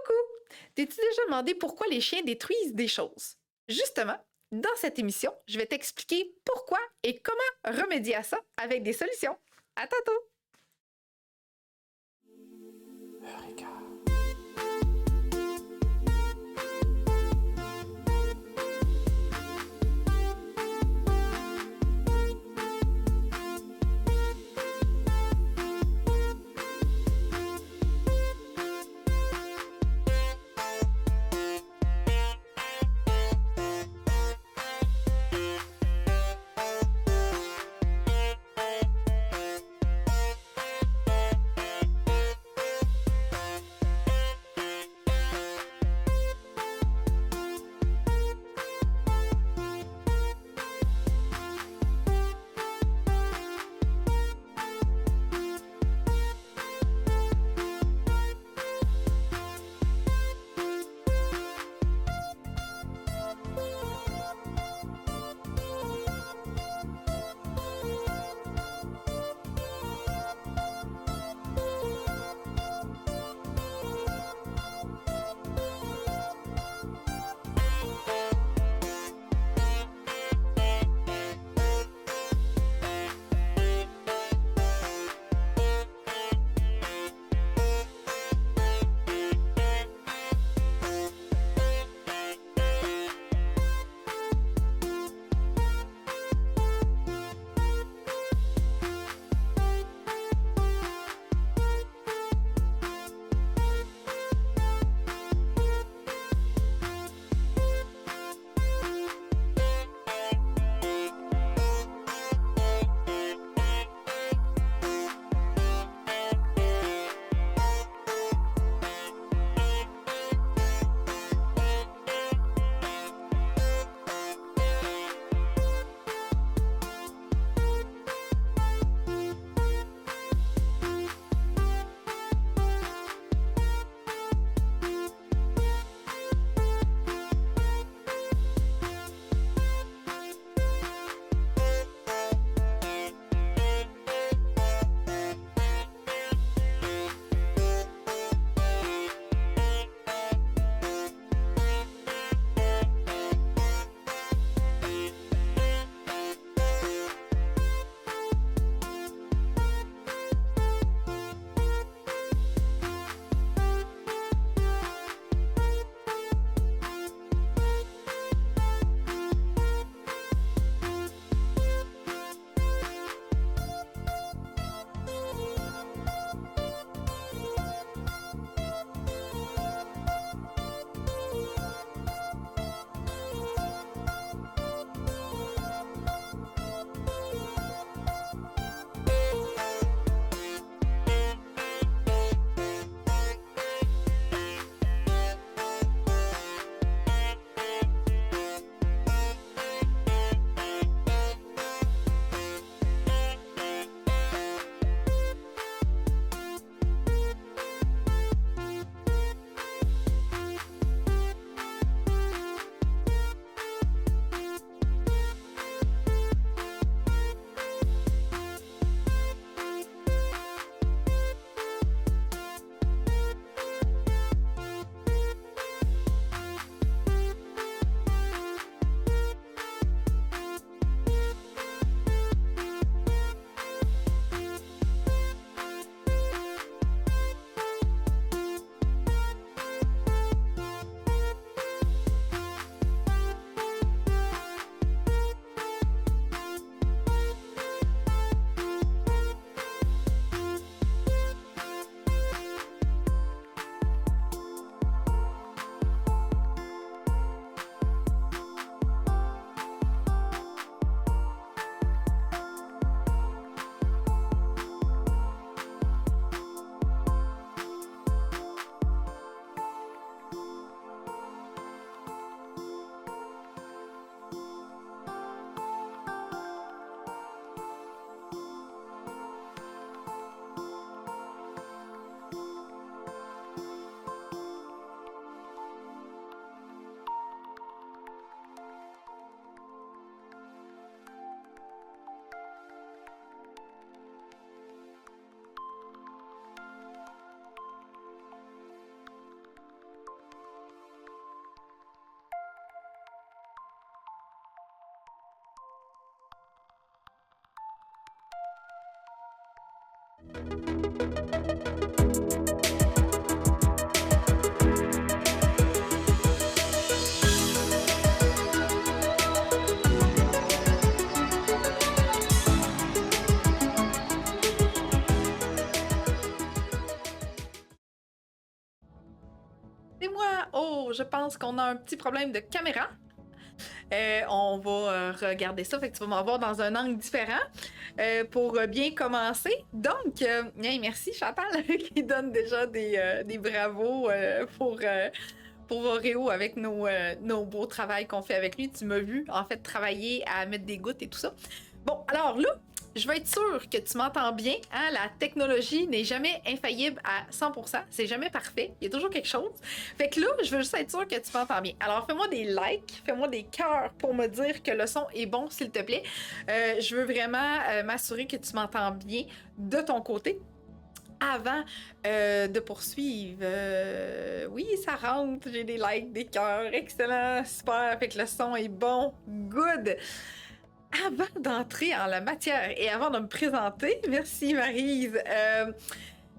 Coucou! T'es-tu déjà demandé pourquoi les chiens détruisent des choses? Justement, dans cette émission, je vais t'expliquer pourquoi et comment remédier à ça avec des solutions. À tantôt! Eureka. C'est moi! Oh, je pense qu'on a un petit problème de caméra. On va regarder ça, fait que tu vas m'en voir dans un angle différent pour bien commencer. Donc, merci Chantal qui donne déjà des bravos pour Oreo avec nos beaux travails qu'on fait avec lui. Tu m'as vu en fait travailler à mettre des gouttes et tout ça. Bon, alors là, je vais être sûre que tu m'entends bien. Hein? La technologie n'est jamais infaillible à 100%. C'est jamais parfait. Il y a toujours quelque chose. Fait que là, je veux juste être sûre que tu m'entends bien. Alors, fais-moi des likes, fais-moi des cœurs pour me dire que le son est bon, s'il te plaît. Je veux vraiment m'assurer que tu m'entends bien de ton côté. Avant de poursuivre, oui, ça rentre. J'ai des likes, des cœurs. Excellent, super. Fait que le son est bon. Good. Avant d'entrer en la matière et avant de me présenter, merci Maryse,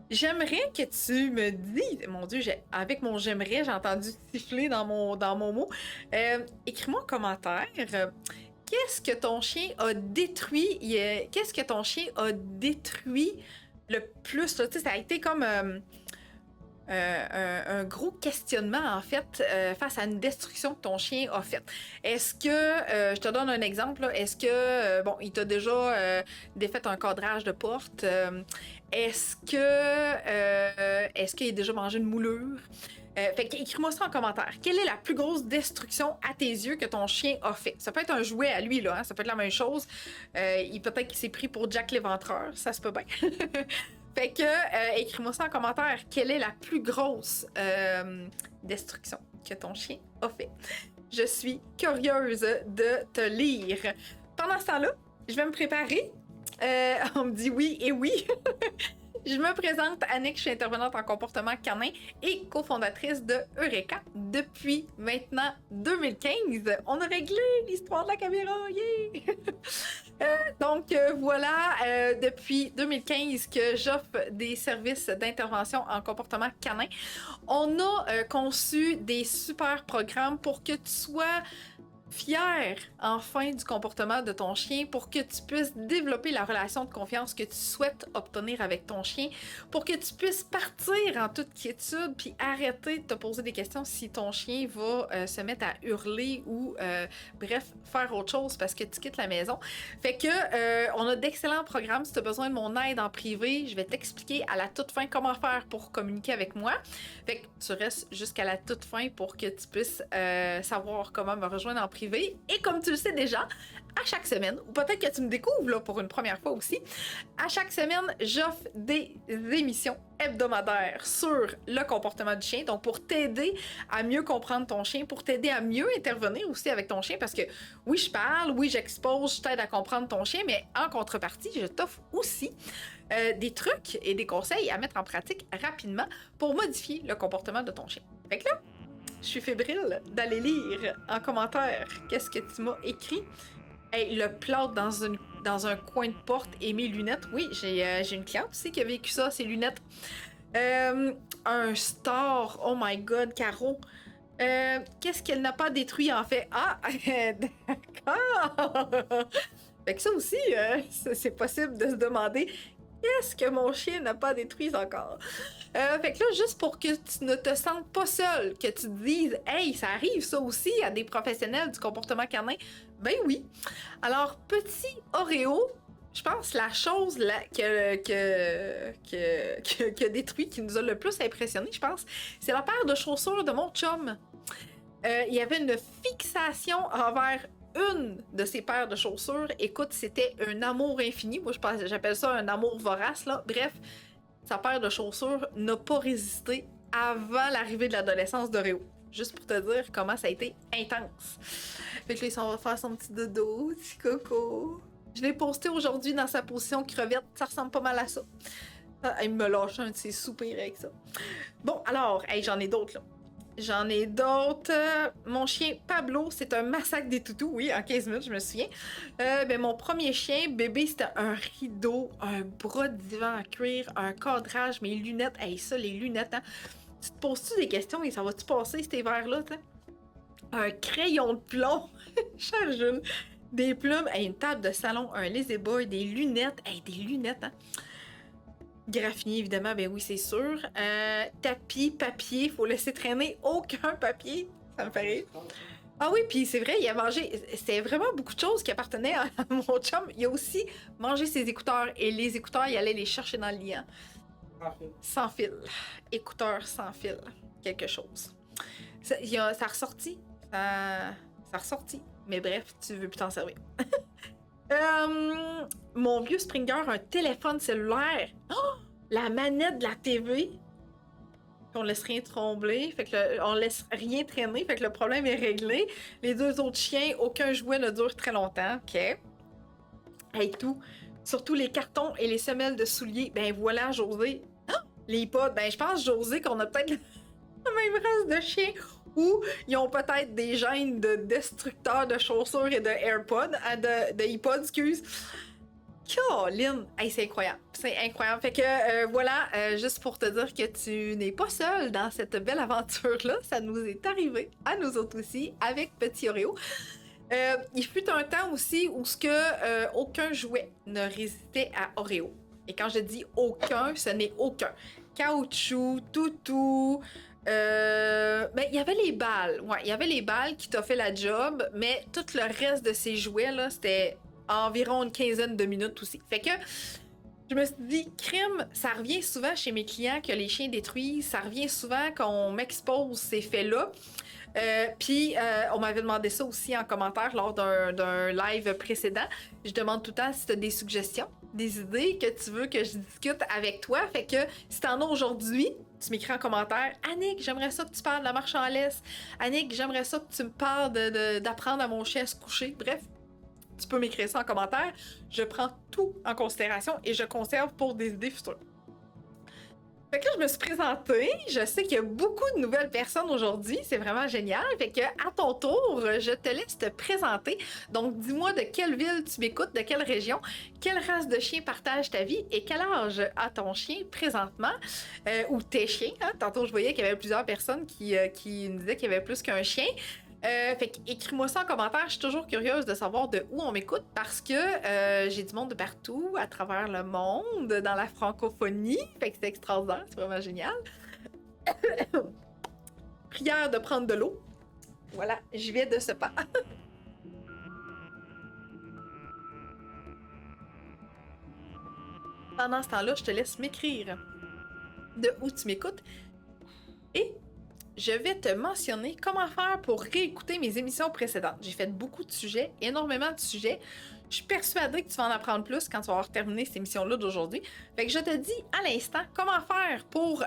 j'aimerais que tu me dises, mon Dieu, avec mon j'aimerais, j'ai entendu siffler dans mon mot, écris-moi en commentaire, qu'est-ce que ton chien a détruit, qu'est-ce que ton chien a détruit le plus, là, tu sais, ça a été comme... un gros questionnement, en fait, face à une destruction que ton chien a faite. Est-ce que, je te donne un exemple, là, est-ce que, bon, il t'a déjà défait un cadrage de porte? Est-ce qu'il a déjà mangé une moulure? Fait qu'écris-moi ça en commentaire. Quelle est la plus grosse destruction à tes yeux que ton chien a fait? Ça peut être un jouet à lui, là, hein? Ça peut être la même chose. Peut-être qu'il s'est pris pour Jack l'Éventreur, ça se peut bien. Fait que, écris-moi ça en commentaire. Quelle est la plus grosse destruction que ton chien a fait? Je suis curieuse de te lire. Pendant ce temps-là, je vais me préparer. On me dit oui et oui. Je me présente, Annick, je suis intervenante en comportement canin et cofondatrice de Eureka depuis maintenant 2015. On a réglé l'histoire de la caméra, yeah! Donc voilà, depuis 2015 que j'offre des services d'intervention en comportement canin. On a conçu des super programmes pour que tu sois fier enfin du comportement de ton chien, pour que tu puisses développer la relation de confiance que tu souhaites obtenir avec ton chien, pour que tu puisses partir en toute quiétude puis arrêter de te poser des questions si ton chien va se mettre à hurler ou bref, faire autre chose parce que tu quittes la maison. Fait que on a d'excellents programmes. Si tu as besoin de mon aide en privé, je vais t'expliquer à la toute fin comment faire pour communiquer avec moi. Fait que tu restes jusqu'à la toute fin pour que tu puisses savoir comment me rejoindre en privé. Et comme tu le sais déjà, à chaque semaine, ou peut-être que tu me découvres là, pour une première fois aussi, à chaque semaine, j'offre des émissions hebdomadaires sur le comportement du chien, donc pour t'aider à mieux comprendre ton chien, pour t'aider à mieux intervenir aussi avec ton chien, parce que oui, je parle, oui, j'expose, je t'aide à comprendre ton chien, mais en contrepartie, je t'offre aussi des trucs et des conseils à mettre en pratique rapidement pour modifier le comportement de ton chien. Fait que là, je suis fébrile d'aller lire en commentaire qu'est-ce que tu m'as écrit. Hey, le plâtre dans un coin de porte et mes lunettes. Oui, j'ai une cliente aussi qui a vécu ça, ses lunettes. Un star. Oh my god, Caro. Qu'est-ce qu'elle n'a pas détruit en fait? Ah, d'accord. Fait que ça aussi, c'est possible de se demander qu'est-ce que mon chien n'a pas détruit encore. Fait que là, juste pour que tu ne te sentes pas seul, que tu te dises « Hey, ça arrive ça aussi à des professionnels du comportement canin », ben oui. Alors, petit Oreo, je pense la chose qui a détruit, qui nous a le plus impressionné, je pense, c'est la paire de chaussures de mon chum. Il y avait une fixation envers une de ces paires de chaussures. Écoute, c'était un amour infini. Moi, j'appelle ça un amour vorace, là. Bref, sa paire de chaussures n'a pas résisté avant l'arrivée de l'adolescence d'Oreo. Juste pour te dire comment ça a été intense. Fait que là, il s'en va faire son petit dodo, petit coco. Je l'ai posté aujourd'hui dans sa position crevette. Ça ressemble pas mal à ça. Ah, il me lâche un de ses soupirs avec ça. Bon, alors, hey, j'en ai d'autres, là. J'en ai d'autres. Mon chien Pablo, c'est un massacre des toutous. Oui, en 15 minutes, je me souviens. Ben, mon premier chien, bébé, c'était un rideau, un bras de divan en cuir, un cadrage, mes lunettes. Hey, ça, les lunettes, hein. Tu te poses-tu des questions et ça va-tu passer cet hiver-là, tu sais? Un crayon de plomb, cher Jules. Des plumes, hey, une table de salon, un lazy boy, des lunettes. Hey, des lunettes, hein. Graphinier, évidemment, ben oui, c'est sûr. Tapis, papier, faut laisser traîner aucun papier. Ça me fait rire. Ah oui, puis c'est vrai, il a mangé. C'était vraiment beaucoup de choses qui appartenaient à mon chum. Il a aussi mangé ses écouteurs et les écouteurs, il allait les chercher dans le lit. Hein. Sans fil. Écouteurs sans fil. Quelque chose. Ça a ressorti. Ça a ressorti. Mais bref, tu veux plus t'en servir. Mon vieux Springer, un téléphone cellulaire. Oh! La manette de la TV. On laisse rien trembler. Fait que on laisse rien traîner. Fait que le problème est réglé. Les deux autres chiens, aucun jouet ne dure très longtemps. OK. Hey, tout. Surtout les cartons et les semelles de souliers. Ben voilà, José. Oh! Les pods. Ben je pense, José, qu'on a peut-être la même race de chien. Ou ils ont peut-être des gènes de destructeurs de chaussures et de AirPods, de iPods, excuse. Caroline! Hey, c'est incroyable. C'est incroyable. Fait que voilà, juste pour te dire que tu n'es pas seule dans cette belle aventure-là. Ça nous est arrivé à nous autres aussi avec Petit Oreo. Il fut un temps aussi où aucun jouet ne résistait à Oreo. Et quand je dis aucun, ce n'est aucun. Caoutchouc, toutou. Ben, il y avait les balles. Ouais, il y avait les balles qui t'ont fait la job, mais tout le reste de ces jouets-là, c'était environ une quinzaine de minutes aussi. Fait que je me suis dit, crime, ça revient souvent chez mes clients que les chiens détruisent, ça revient souvent qu'on m'expose ces faits-là. Puis, on m'avait demandé ça aussi en commentaire lors d'un live précédent. Je demande tout le temps si tu as des suggestions, des idées que tu veux que je discute avec toi. Fait que si t'en as aujourd'hui, tu m'écris en commentaire. Annick, j'aimerais ça que tu parles de la marche en laisse. Annick, j'aimerais ça que tu me parles d'apprendre à mon chien à se coucher. Bref, tu peux m'écrire ça en commentaire. Je prends tout en considération et je conserve pour des idées futures. Fait que là, je me suis présentée. Je sais qu'il y a beaucoup de nouvelles personnes aujourd'hui. C'est vraiment génial. Fait que, à ton tour, je te laisse te présenter. Donc, dis-moi de quelle ville tu m'écoutes, de quelle région, quelle race de chien partage ta vie et quel âge a ton chien présentement, ou tes chiens. Hein? Tantôt, je voyais qu'il y avait plusieurs personnes qui me disaient qu'il y avait plus qu'un chien. Fait écris-moi ça en commentaire. Je suis toujours curieuse de savoir de où on m'écoute parce que j'ai du monde de partout, à travers le monde, dans la francophonie. Fait que c'est extraordinaire, c'est vraiment génial. Prière de prendre de l'eau. Voilà, j'y vais de ce pas. Pendant ce temps-là, je te laisse m'écrire de où tu m'écoutes. Et je vais te mentionner comment faire pour réécouter mes émissions précédentes. J'ai fait beaucoup de sujets, énormément de sujets. Je suis persuadée que tu vas en apprendre plus quand tu vas avoir terminé cette émission-là d'aujourd'hui. Fait que je te dis à l'instant comment faire pour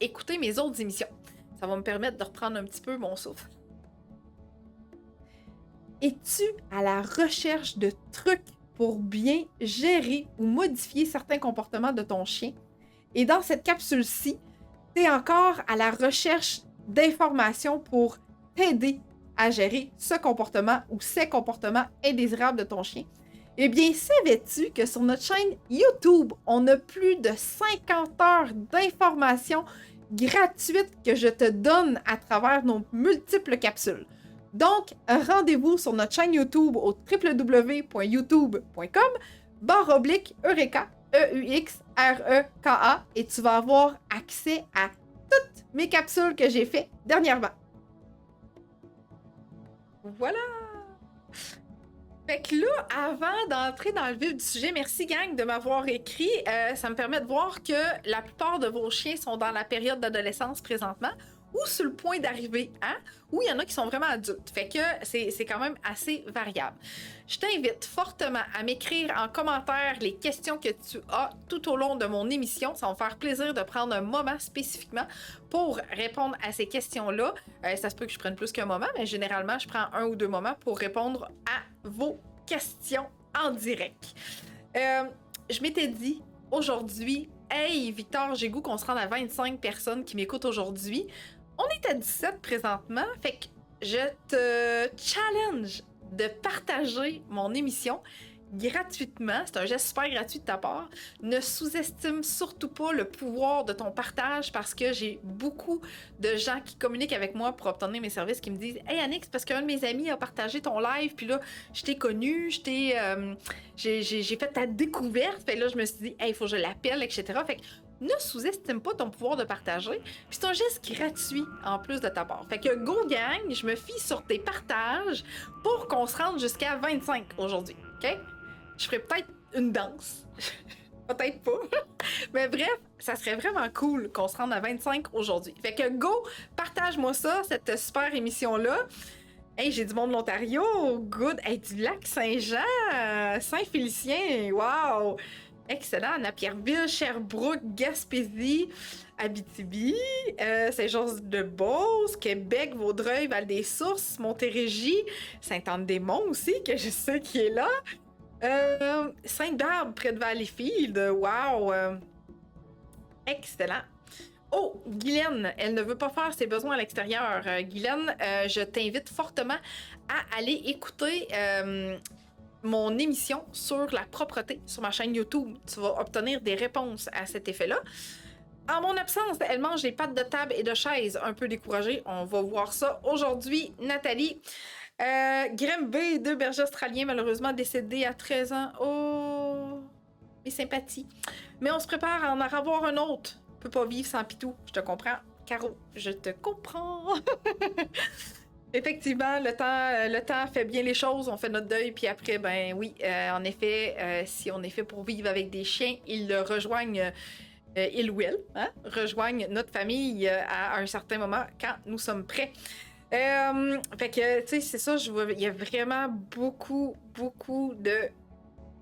écouter mes autres émissions. Ça va me permettre de reprendre un petit peu mon souffle. Es-tu à la recherche de trucs pour bien gérer ou modifier certains comportements de ton chien? Et dans cette capsule-ci, t'es encore à la recherche d'informations pour t'aider à gérer ce comportement ou ces comportements indésirables de ton chien. Eh bien, savais-tu que sur notre chaîne YouTube, on a plus de 50 heures d'informations gratuites que je te donne à travers nos multiples capsules. Donc, rendez-vous sur notre chaîne YouTube au www.youtube.com/Eureka, EUXREKA, et tu vas avoir accès à toutes mes capsules que j'ai faites dernièrement. Voilà! Fait que là, avant d'entrer dans le vif du sujet, merci gang de m'avoir écrit. Ça me permet de voir que la plupart de vos chiens sont dans la période d'adolescence présentement ou sur le point d'arriver à, ou il y en a qui sont vraiment adultes. Fait que c'est quand même assez variable. Je t'invite fortement à m'écrire en commentaire les questions que tu as tout au long de mon émission. Ça va me faire plaisir de prendre un moment spécifiquement pour répondre à ces questions-là. Ça se peut que je prenne plus qu'un moment, mais généralement, je prends 1 ou 2 moments pour répondre à vos questions en direct. Je m'étais dit aujourd'hui, hey Victor, j'ai goût qu'on se rende à 25 personnes qui m'écoutent aujourd'hui. On est à 17 présentement, fait que je te challenge de partager mon émission gratuitement. C'est un geste super gratuit de ta part. Ne sous-estime surtout pas le pouvoir de ton partage parce que j'ai beaucoup de gens qui communiquent avec moi pour obtenir mes services qui me disent « Hey Annick, c'est parce qu'un de mes amis a partagé ton live, puis là, je t'ai connu, j'ai fait ta découverte. » Fait que là, je me suis dit « Hey, il faut que je l'appelle, etc. » Fait que ne sous-estime pas ton pouvoir de partager. Puis c'est un geste gratuit en plus de ta part. Fait que go gang, je me fie sur tes partages pour qu'on se rende jusqu'à 25 aujourd'hui. OK? Je ferais peut-être une danse. Peut-être pas. Mais bref, ça serait vraiment cool qu'on se rende à 25 aujourd'hui. Fait que go, partage-moi ça, cette super émission-là. Hey, j'ai du monde de l'Ontario. Good. Hey, du lac Saint-Jean, Saint-Félicien. Wow. Excellent. Napierville, Sherbrooke, Gaspésie, Abitibi, Saint-Georges-de-Beauce, Québec, Vaudreuil, Val-des-Sources, Montérégie, Sainte-Anne-des-Monts aussi, que je sais qui est là. Sainte-Barbe, près de Valleyfield. Wow! Excellent. Oh, Guylaine, elle ne veut pas faire ses besoins à l'extérieur. Guylaine, je t'invite fortement à aller écouter mon émission sur la propreté sur ma chaîne YouTube. Tu vas obtenir des réponses à cet effet-là. En mon absence, elle mange les pattes de table et de chaise. Un peu découragée. On va voir ça aujourd'hui. Nathalie. Grimby, 2 bergers australiens malheureusement décédés à 13 ans. Oh, mes sympathies. Mais on se prépare à en avoir un autre. On peut pas vivre sans Pitou, je te comprends. Caro, je te comprends. Effectivement, le temps fait bien les choses, on fait notre deuil, puis après, ben oui, en effet, si on est fait pour vivre avec des chiens, ils le rejoignent. Il ou elle, hein, rejoignent notre famille à un certain moment quand nous sommes prêts. Fait que, tu sais, c'est ça, il y a vraiment beaucoup de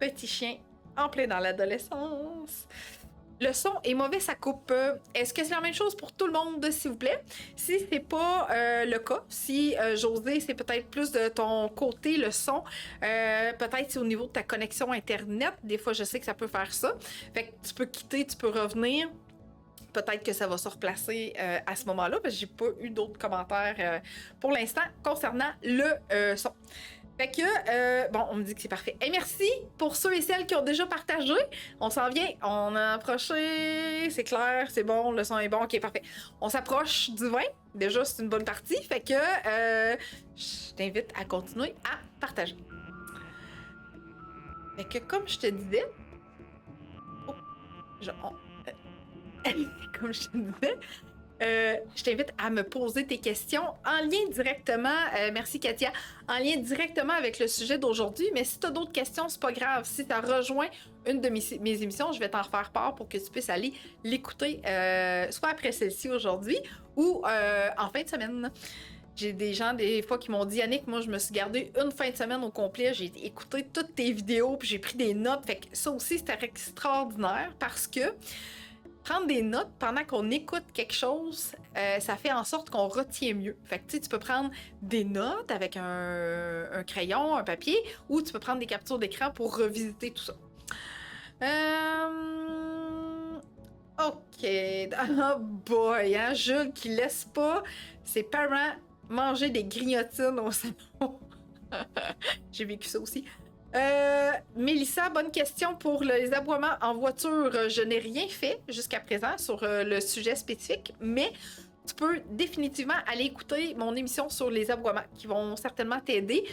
petits chiens en plein dans l'adolescence. Le son est mauvais, ça coupe. Est-ce que c'est la même chose pour tout le monde, s'il vous plaît? Si c'est pas le cas, si José, c'est peut-être plus de ton côté, le son, peut-être c'est au niveau de ta connexion Internet. Des fois, je sais que ça peut faire ça. Fait que tu peux quitter, tu peux revenir. Peut-être que ça va se replacer à ce moment-là, parce que j'ai pas eu d'autres commentaires pour l'instant concernant le son. Fait que, bon, on me dit que c'est parfait. Et merci pour ceux et celles qui ont déjà partagé. On s'en vient, on a approché, c'est clair, c'est bon, le son est bon, ok, parfait. On s'approche du 20, déjà c'est une bonne partie, fait que je t'invite à continuer à partager. Fait que comme je te disais, comme je te disais, je t'invite à me poser tes questions en lien directement, merci Katia, en lien directement avec le sujet d'aujourd'hui, mais si tu as d'autres questions, c'est pas grave. Si tu as rejoint une de mes émissions, je vais t'en faire part pour que tu puisses aller l'écouter, soit après celle-ci aujourd'hui ou en fin de semaine. J'ai des gens, des fois, qui m'ont dit « Yannick, moi, je me suis gardé une fin de semaine au complet, j'ai écouté toutes tes vidéos, puis j'ai pris des notes. » Fait que ça aussi, c'était extraordinaire parce que prendre des notes pendant qu'on écoute quelque chose, ça fait en sorte qu'on retient mieux. Fait que tu peux prendre des notes avec un crayon, un papier, ou tu peux prendre des captures d'écran pour revisiter tout ça. OK. Oh boy, hein? Jules qui laisse pas ses parents manger des grignotines au salon. J'ai vécu ça aussi. Mélissa, bonne question pour les aboiements en voiture. Je n'ai rien fait jusqu'à présent sur le sujet spécifique, mais tu peux définitivement aller écouter mon émission sur les aboiements qui vont certainement t'aider.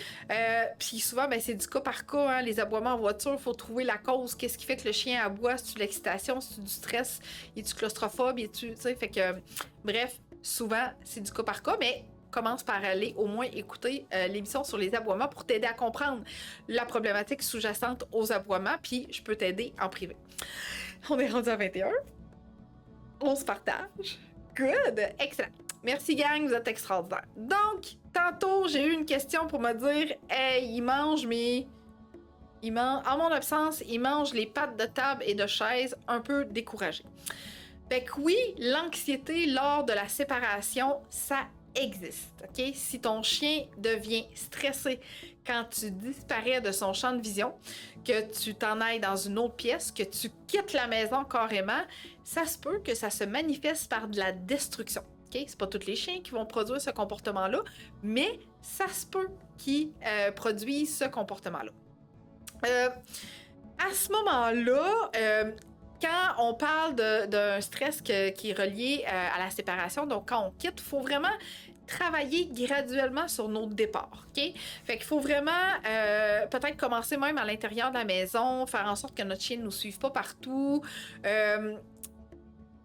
Puis souvent, ben, c'est du cas par cas, hein, les aboiements en voiture, il faut trouver la cause. Qu'est-ce qui fait que le chien aboie? C'est-tu l'excitation? C'est-tu du stress? Es-tu claustrophobe? Tu sais, fait que, bref, souvent, c'est du cas par cas, mais commence par aller au moins écouter l'émission sur les aboiements pour t'aider à comprendre la problématique sous-jacente aux aboiements, puis je peux t'aider en privé. On est rendu à 21. On se partage. Good! Excellent. Merci gang, vous êtes extraordinaires. Donc, tantôt, j'ai eu une question pour me dire « Hey, il mange, mais... En mon absence, il mange les pattes de table et de chaise, un peu découragé. » Fait que oui, l'anxiété lors de la séparation, ça existe, ok? Si ton chien devient stressé quand tu disparais de son champ de vision, que tu t'en ailles dans une autre pièce, que tu quittes la maison carrément, ça se peut que ça se manifeste par de la destruction. OK? C'est pas tous les chiens qui vont produire ce comportement-là, mais ça se peut qu'ils produisent ce comportement-là. À ce moment-là, quand on parle d'un stress qui est relié à la séparation, donc quand on quitte, il faut vraiment travailler graduellement sur nos départs, OK? Fait qu'il faut vraiment peut-être commencer même à l'intérieur de la maison, faire en sorte que notre chien ne nous suive pas partout.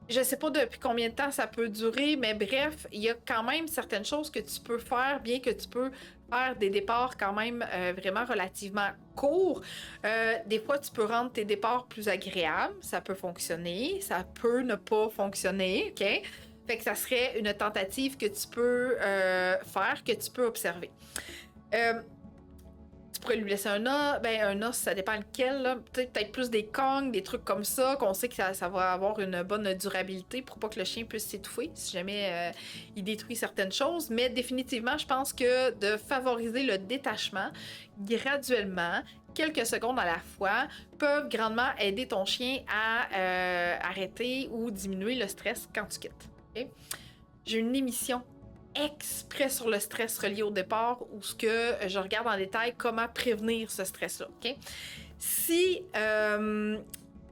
Je sais pas depuis combien de temps ça peut durer, mais bref, il y a quand même certaines choses que tu peux faire, bien que tu peux faire des départs quand même vraiment relativement courts. Des fois, tu peux rendre tes départs plus agréables, ça peut fonctionner, ça peut ne pas fonctionner, OK? Fait que ça serait une tentative que tu peux faire, que tu peux observer. Tu pourrais lui laisser un os, un os, ça dépend lequel, là. Peut-être plus des kongs, des trucs comme ça, qu'on sait que ça va avoir une bonne durabilité pour pas que le chien puisse s'étouffer si jamais il détruit certaines choses. Mais définitivement, je pense que de favoriser le détachement graduellement, quelques secondes à la fois, peuvent grandement aider ton chien à arrêter ou diminuer le stress quand tu quittes. Okay? J'ai une émission exprès sur le stress relié au départ où ce que je regarde en détail comment prévenir ce stress-là. Okay? Si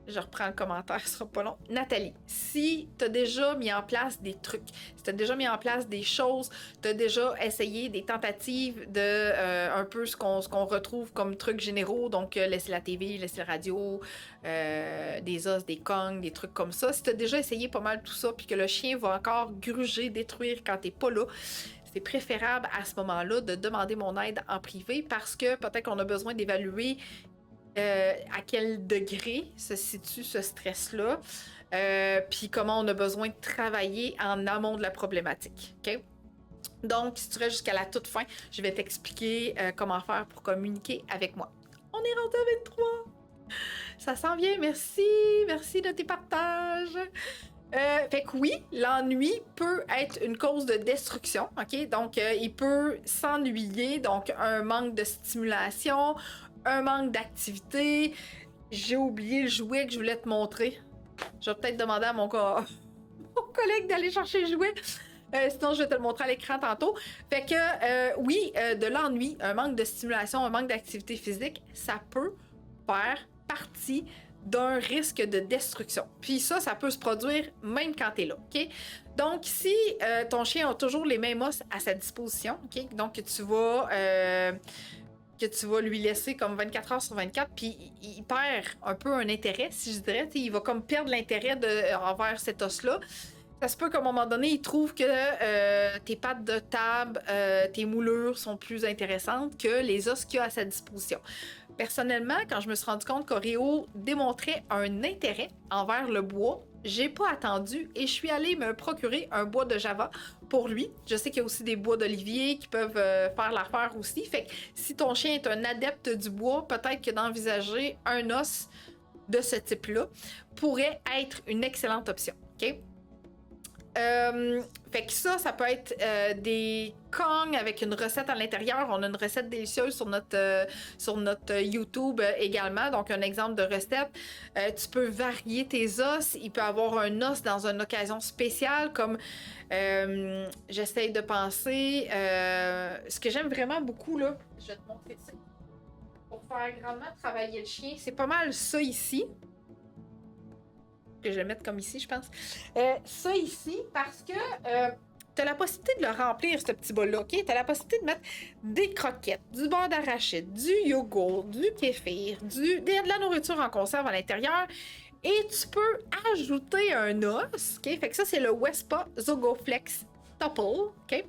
je reprends le commentaire, ce sera pas long. Nathalie, si tu as déjà mis en place des trucs, si tu as déjà mis en place des choses, tu as déjà essayé des tentatives de un peu ce qu'on retrouve comme trucs généraux, donc laisser la TV, laisser la radio, des os, des kongs, des trucs comme ça. Si tu as déjà essayé pas mal tout ça, puis que le chien va encore gruger, détruire quand t'es pas là, c'est préférable à ce moment-là de demander mon aide en privé parce que peut-être qu'on a besoin d'évaluer à quel degré se situe ce stress-là, puis comment on a besoin de travailler en amont de la problématique. OK? Donc, si tu restes jusqu'à la toute fin, je vais t'expliquer comment faire pour communiquer avec moi. On est rendu à 23! Ça s'en vient, merci! Merci de tes partages! Fait que oui, l'ennui peut être une cause de destruction, OK? Donc, il peut s'ennuyer, donc un manque de stimulation, un manque d'activité. J'ai oublié le jouet que je voulais te montrer. Je vais peut-être demander à mon collègue d'aller chercher le jouet. Sinon, je vais te le montrer à l'écran tantôt. Fait que, oui, de l'ennui, un manque de stimulation, un manque d'activité physique, ça peut faire partie d'un risque de destruction. Puis ça peut se produire même quand tu es là, OK? Donc, si ton chien a toujours les mêmes os à sa disposition, OK? Donc, que tu vas lui laisser comme 24 heures sur 24, puis il perd un peu un intérêt, si je dirais. Il va comme perdre l'intérêt envers cet os-là. Ça se peut qu'à un moment donné, il trouve que tes pattes de table, tes moulures sont plus intéressantes que les os qu'il a à sa disposition. Personnellement, quand je me suis rendu compte qu'Oreo démontrait un intérêt envers le bois, j'ai pas attendu et je suis allée me procurer un bois de Java pour lui. Je sais qu'il y a aussi des bois d'olivier qui peuvent faire l'affaire aussi. Fait que si ton chien est un adepte du bois, peut-être que d'envisager un os de ce type-là pourrait être une excellente option. OK? Fait que ça peut être des kongs avec une recette à l'intérieur. On a une recette délicieuse sur notre YouTube également. Donc, un exemple de recette. Tu peux varier tes os. Il peut avoir un os dans une occasion spéciale, comme j'essaye de penser. Ce que j'aime vraiment beaucoup, là, je vais te montrer ça. Pour faire grandement travailler le chien, c'est pas mal ça ici. Que je vais mettre comme ici, je pense. Ça ici, parce que tu as la possibilité de le remplir, ce petit bol-là, OK? Tu as la possibilité de mettre des croquettes, du beurre d'arachide, du yogourt, du kéfir, de la nourriture en conserve à l'intérieur. Et tu peux ajouter un os, OK? Fait que ça, c'est le Wespa Zogoflex Topple, OK?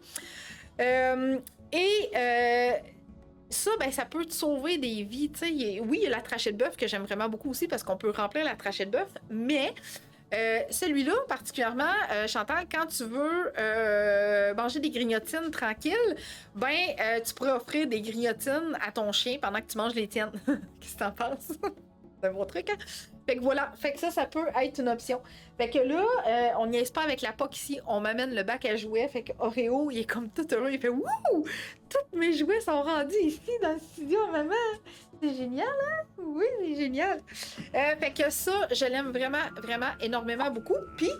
Ça, ça peut te sauver des vies. Oui, il y a la trachée de bœuf que j'aime vraiment beaucoup aussi parce qu'on peut remplir la trachée de bœuf, mais celui-là, particulièrement, Chantal, quand tu veux manger des grignotines tranquilles, tu pourrais offrir des grignotines à ton chien pendant que tu manges les tiennes. Qu'est-ce que t'en penses? C'est un bon truc, hein? Fait que voilà, fait que ça peut être une option. Fait que là, on niaise pas avec la POC ici, on m'amène le bac à jouets, fait que Oreo, il est comme tout heureux, il fait « Wouh! Tous mes jouets sont rendus ici dans le studio, maman! » C'est génial, hein? Oui, c'est génial! Fait que ça, je l'aime vraiment, vraiment énormément beaucoup. Puis,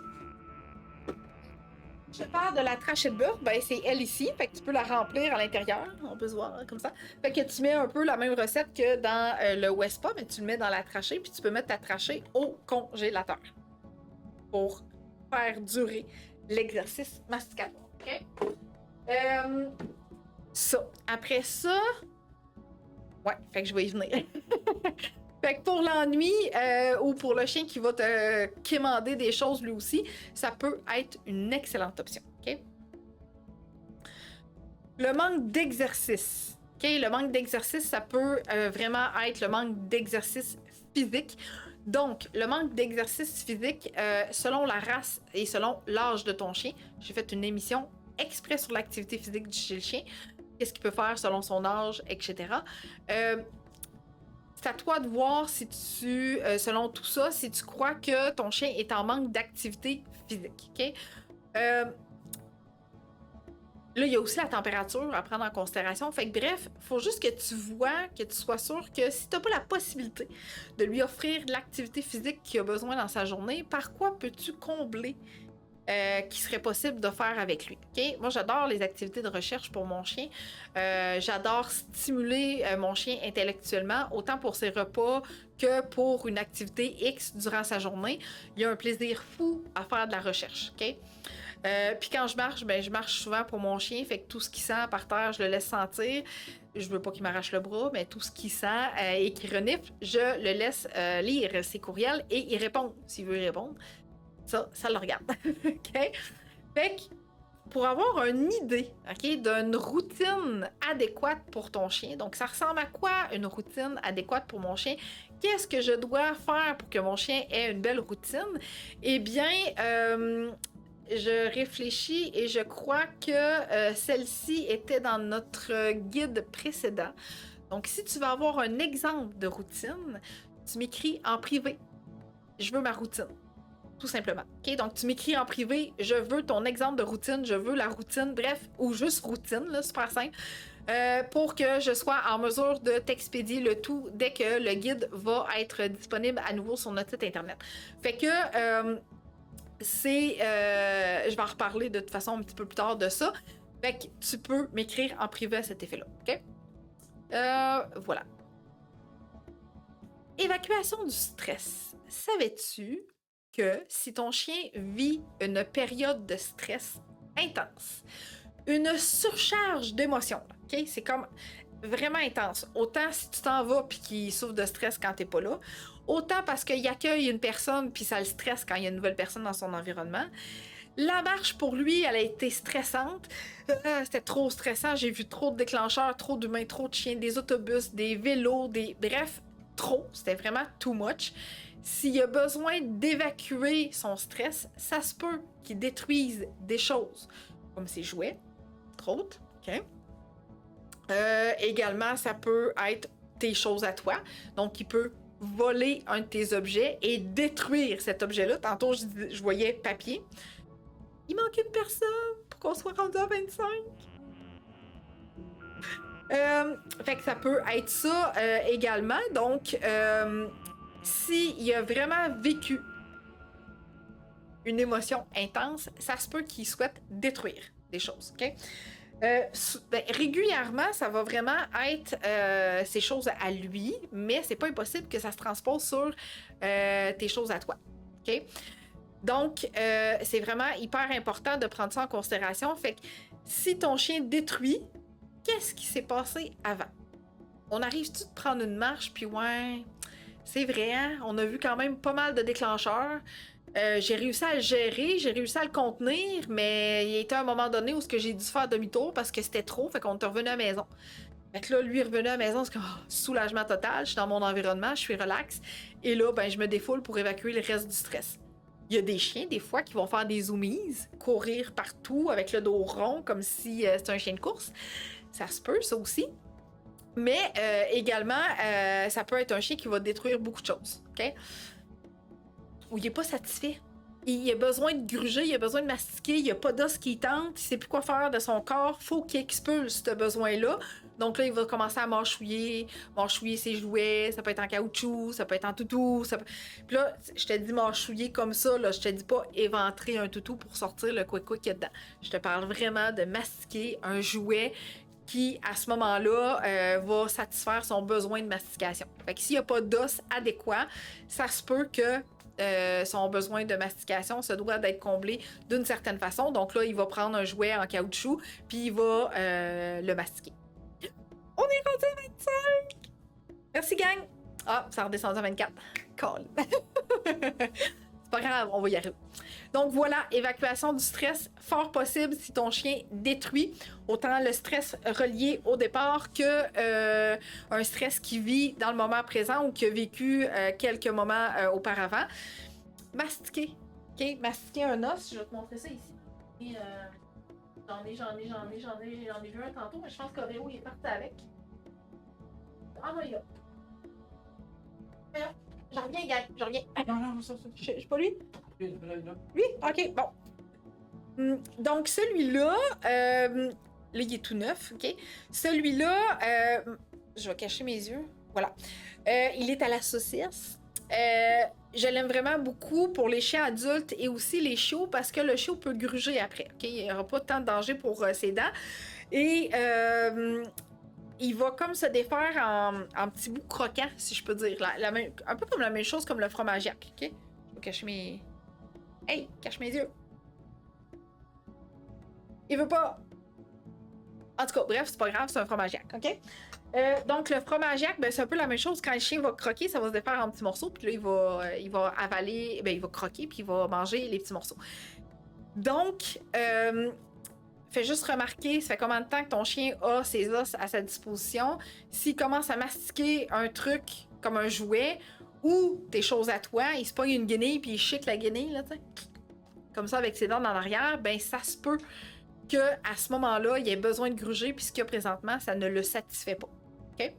Je parle de la trachée de bœuf, ben c'est elle ici, fait que tu peux la remplir à l'intérieur, on peut se voir comme ça. Fait que tu mets un peu la même recette que dans le Wespa, mais tu le mets dans la trachée, puis tu peux mettre ta trachée au congélateur pour faire durer l'exercice masticatoire. OK? Ça. Après ça, ouais, fait que je vais y venir. Fait que pour l'ennui ou pour le chien qui va te quémander des choses lui aussi, ça peut être une excellente option. OK? Le manque d'exercice. OK? Le manque d'exercice, ça peut vraiment être le manque d'exercice physique. Donc, le manque d'exercice physique, selon la race et selon l'âge de ton chien, j'ai fait une émission exprès sur l'activité physique chez le chien. Qu'est-ce qu'il peut faire selon son âge, etc. C'est à toi de voir si tu, selon tout ça, si tu crois que ton chien est en manque d'activité physique. OK? Là, il y a aussi la température à prendre en considération. Fait que bref, il faut juste que tu vois, que tu sois sûr que si tu n'as pas la possibilité de lui offrir de l'activité physique qu'il a besoin dans sa journée, par quoi peux-tu combler qui serait possible de faire avec lui. Okay? Moi, j'adore les activités de recherche pour mon chien. J'adore stimuler mon chien intellectuellement, autant pour ses repas que pour une activité X durant sa journée. Il y a un plaisir fou à faire de la recherche. Okay? Puis quand je marche, ben, je marche souvent pour mon chien, fait que tout ce qu'il sent par terre, je le laisse sentir. Je veux pas qu'il m'arrache le bras, mais tout ce qu'il sent et qu'il renifle, je le laisse lire ses courriels et y répondre, s'il veut y répondre. Ça le regarde. OK? Fait que pour avoir une idée, OK, d'une routine adéquate pour ton chien, donc ça ressemble à quoi une routine adéquate pour mon chien? Qu'est-ce que je dois faire pour que mon chien ait une belle routine? Eh bien, je réfléchis et je crois que celle-ci était dans notre guide précédent. Donc, si tu veux avoir un exemple de routine, tu m'écris en privé. Je veux ma routine. Tout simplement. OK? Donc, tu m'écris en privé, je veux ton exemple de routine, je veux la routine, bref, ou juste routine, là, super simple, pour que je sois en mesure de t'expédier le tout dès que le guide va être disponible à nouveau sur notre site Internet. Fait que je vais en reparler de toute façon un petit peu plus tard de ça. Fait que tu peux m'écrire en privé à cet effet-là. OK? Voilà. Évacuation du stress. Savais-tu que si ton chien vit une période de stress intense, une surcharge d'émotions, OK? C'est comme vraiment intense. Autant si tu t'en vas puis qu'il souffre de stress quand t'es pas là, autant parce qu'il accueille une personne puis ça le stresse quand il y a une nouvelle personne dans son environnement. La marche, pour lui, elle a été stressante. C'était trop stressant. J'ai vu trop de déclencheurs, trop d'humains, trop de chiens, des autobus, des vélos, bref, trop. C'était vraiment too much. S'il a besoin d'évacuer son stress, ça se peut qu'il détruise des choses, comme ses jouets, entre autres. OK? Également, ça peut être tes choses à toi. Donc, il peut voler un de tes objets et détruire cet objet-là. Tantôt, je voyais papier. Il manque une personne pour qu'on soit rendu à 25. Fait que ça peut être ça également. Donc, s'il a vraiment vécu une émotion intense, ça se peut qu'il souhaite détruire des choses. OK? Régulièrement, ça va vraiment être ces choses à lui, mais c'est pas impossible que ça se transpose sur tes choses à toi. OK? Donc, c'est vraiment hyper important de prendre ça en considération. Fait que si ton chien détruit, qu'est-ce qui s'est passé avant? On arrive-tu de prendre une marche, puis ouais, c'est vrai, hein? On a vu quand même pas mal de déclencheurs. J'ai réussi à le gérer, j'ai réussi à le contenir, mais il y a été un moment donné où j'ai dû faire demi-tour parce que c'était trop, fait qu'on est revenu à la maison. Fait que là, lui est revenu à la maison, c'est comme soulagement total, je suis dans mon environnement, je suis relax, et là, ben, je me défoule pour évacuer le reste du stress. Il y a des chiens, des fois, qui vont faire des zoomies, courir partout avec le dos rond, comme si c'était un chien de course. Ça se peut, ça aussi. Mais également, ça peut être un chien qui va détruire beaucoup de choses. OK? Ou il n'est pas satisfait. il a besoin de gruger, il a besoin de mastiquer, il n'y a pas d'os qui tente, il sait plus quoi faire de son corps, faut qu'il expulse ce besoin-là. Donc là, il va commencer à mâchouiller ses jouets, ça peut être en caoutchouc, ça peut être en toutou, ça peut... Puis là, je te dis mâchouiller comme ça, là, je te dis pas éventrer un toutou pour sortir le quoi qu'il y a dedans. Je te parle vraiment de mastiquer un jouet qui, à ce moment-là, va satisfaire son besoin de mastication. Fait que s'il n'y a pas d'os adéquat, ça se peut que son besoin de mastication se doit d'être comblé d'une certaine façon. Donc là, il va prendre un jouet en caoutchouc, puis il va le mastiquer. On est rendu à 25! Merci, gang! Ah, ça a redescendu à 24. Cool. C'est pas grave, on va y arriver. Donc voilà, évacuation du stress, fort possible si ton chien détruit autant le stress relié au départ que un stress qui vit dans le moment présent ou qui a vécu quelques moments auparavant. Mastiquer, ok? Mastiquer un os, je vais te montrer ça ici. Et, j'en ai vu un tantôt, mais je pense qu'Oreo il est parti avec. Ah non, il est là. J'en reviens, gang, j'en reviens. Non, ça. Je suis pas lui? Là. Lui? Ok, bon. Donc, celui-là, là, il est tout neuf, ok? Celui-là, je vais cacher mes yeux. Voilà. Il est à la saucisse. Je l'aime vraiment beaucoup pour les chiens adultes et aussi les chiots parce que le chiot peut gruger après, ok? Il n'y aura pas tant de danger pour ses dents. Et il va comme se défaire en petits bouts croquants, si je peux dire. Un peu comme la même chose comme le fromagiac, ok? Je vais cacher mes... Hey, cache mes yeux. Il veut pas. En tout cas, bref, c'est pas grave, c'est un fromagiac, ok? Donc, le fromagiac, ben, c'est un peu la même chose. Quand le chien va croquer, ça va se défaire en petits morceaux, puis là, il va avaler, ben, il va croquer, puis il va manger les petits morceaux. Donc, fais juste remarquer, ça fait combien de temps que ton chien a ses os à sa disposition. S'il commence à mastiquer un truc comme un jouet ou tes choses à toi, il se pogne une guenille puis il chique la guenille, là, tu sais, comme ça avec ses dents dans l'arrière, ben ça se peut que à ce moment-là, il ait besoin de gruger puis ce qu'il y a présentement, ça ne le satisfait pas. OK?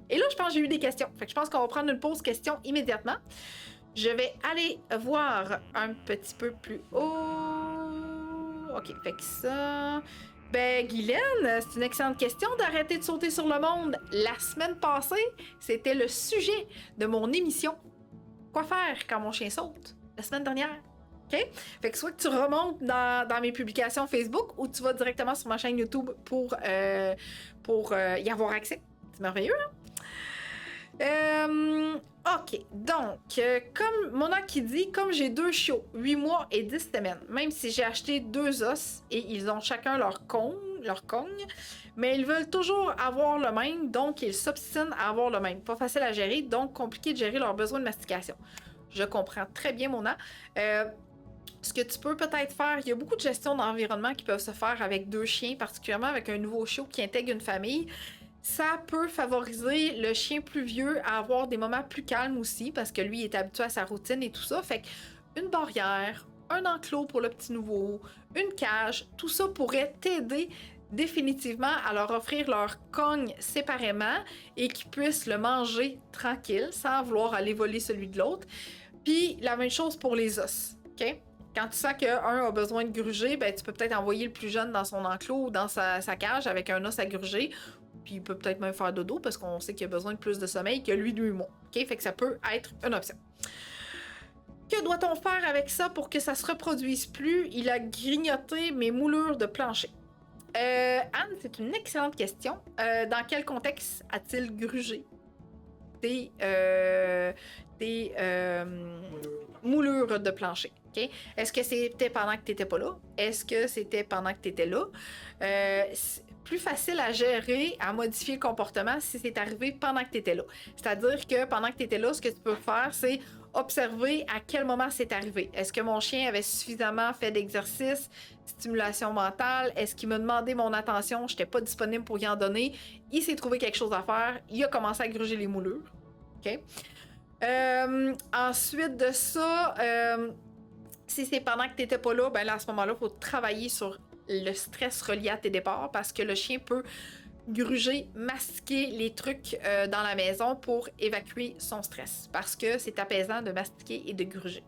Et là, je pense que j'ai eu des questions. Fait que je pense qu'on va prendre une pause question immédiatement. Je vais aller voir un petit peu plus haut. OK, fait que ça... Ben, Guylaine, c'est une excellente question d'arrêter de sauter sur le monde. La semaine passée, c'était le sujet de mon émission. Quoi faire quand mon chien saute? La semaine dernière. OK? Fait que soit que tu remontes dans mes publications Facebook ou tu vas directement sur ma chaîne YouTube pour y avoir accès. C'est merveilleux, hein? OK. Donc, comme Mona qui dit, comme j'ai 2 chiots, 8 mois et 10 semaines, même si j'ai acheté 2 os et ils ont chacun leur cogne, mais ils veulent toujours avoir le même, donc ils s'obstinent à avoir le même. Pas facile à gérer, donc compliqué de gérer leurs besoins de mastication. Je comprends très bien, Mona. Ce que tu peux peut-être faire, il y a beaucoup de gestion d'environnement qui peuvent se faire avec 2 chiens, particulièrement avec un nouveau chiot qui intègre une famille. Ça peut favoriser le chien plus vieux à avoir des moments plus calmes aussi, parce que lui, il est habitué à sa routine et tout ça. Fait qu'une barrière, un enclos pour le petit nouveau, une cage, tout ça pourrait t'aider définitivement à leur offrir leur cogne séparément et qu'ils puissent le manger tranquille, sans vouloir aller voler celui de l'autre. Puis la même chose pour les os, OK? Quand tu sens qu'un a besoin de gruger, ben, tu peux peut-être envoyer le plus jeune dans son enclos ou dans sa cage avec un os à gruger. Puis il peut peut-être même faire dodo parce qu'on sait qu'il a besoin de plus de sommeil que lui de 8 mois. OK? Fait que ça peut être une option. Que doit-on faire avec ça pour que ça se reproduise plus? Il a grignoté mes moulures de plancher. Anne, c'est une excellente question. Dans quel contexte a-t-il grugé des moulures de plancher? Okay? Est-ce que c'était pendant que tu n'étais pas là? Est-ce que c'était pendant que tu étais là? Plus facile à gérer, à modifier le comportement si c'est arrivé pendant que tu étais là. C'est-à-dire que pendant que tu étais là, ce que tu peux faire, c'est observer à quel moment c'est arrivé. Est-ce que mon chien avait suffisamment fait d'exercice, stimulation mentale? Est-ce qu'il m'a demandé mon attention? Je n'étais pas disponible pour y en donner. Il s'est trouvé quelque chose à faire. Il a commencé à gruger les moulures. OK? Ensuite de ça, si c'est pendant que tu n'étais pas là, ben là, à ce moment-là, il faut travailler sur le stress relié à tes départs parce que le chien peut gruger, mastiquer les trucs dans la maison pour évacuer son stress parce que c'est apaisant de mastiquer et de gruger.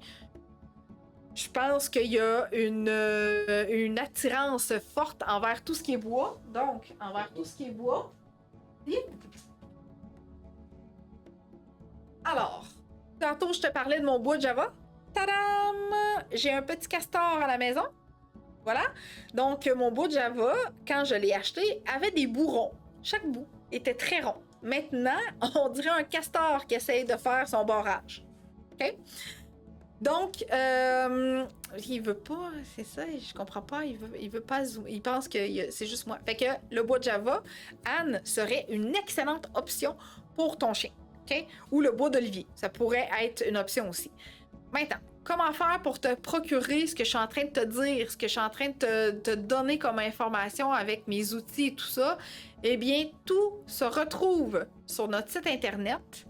Je pense qu'il y a une attirance forte envers tout ce qui est bois. Donc, envers tout ce qui est bois. Et... Alors, tantôt, je te parlais de mon bois de Java. Tadam! J'ai un petit castor à la maison. Voilà. Donc, mon bout de Java, quand je l'ai acheté, avait des bouts ronds. Chaque bout était très rond. Maintenant, on dirait un castor qui essaye de faire son barrage. OK? Donc, il veut pas, c'est ça, je comprends pas, il veut pas zoomer, il pense que c'est juste moi. Fait que le bois de Java, Anne, serait une excellente option pour ton chien. OK? Ou le bois d'olivier, ça pourrait être une option aussi. Maintenant, comment faire pour te procurer ce que je suis en train de te dire, ce que je suis en train de te donner comme information avec mes outils et tout ça? Eh bien, tout se retrouve sur notre site Internet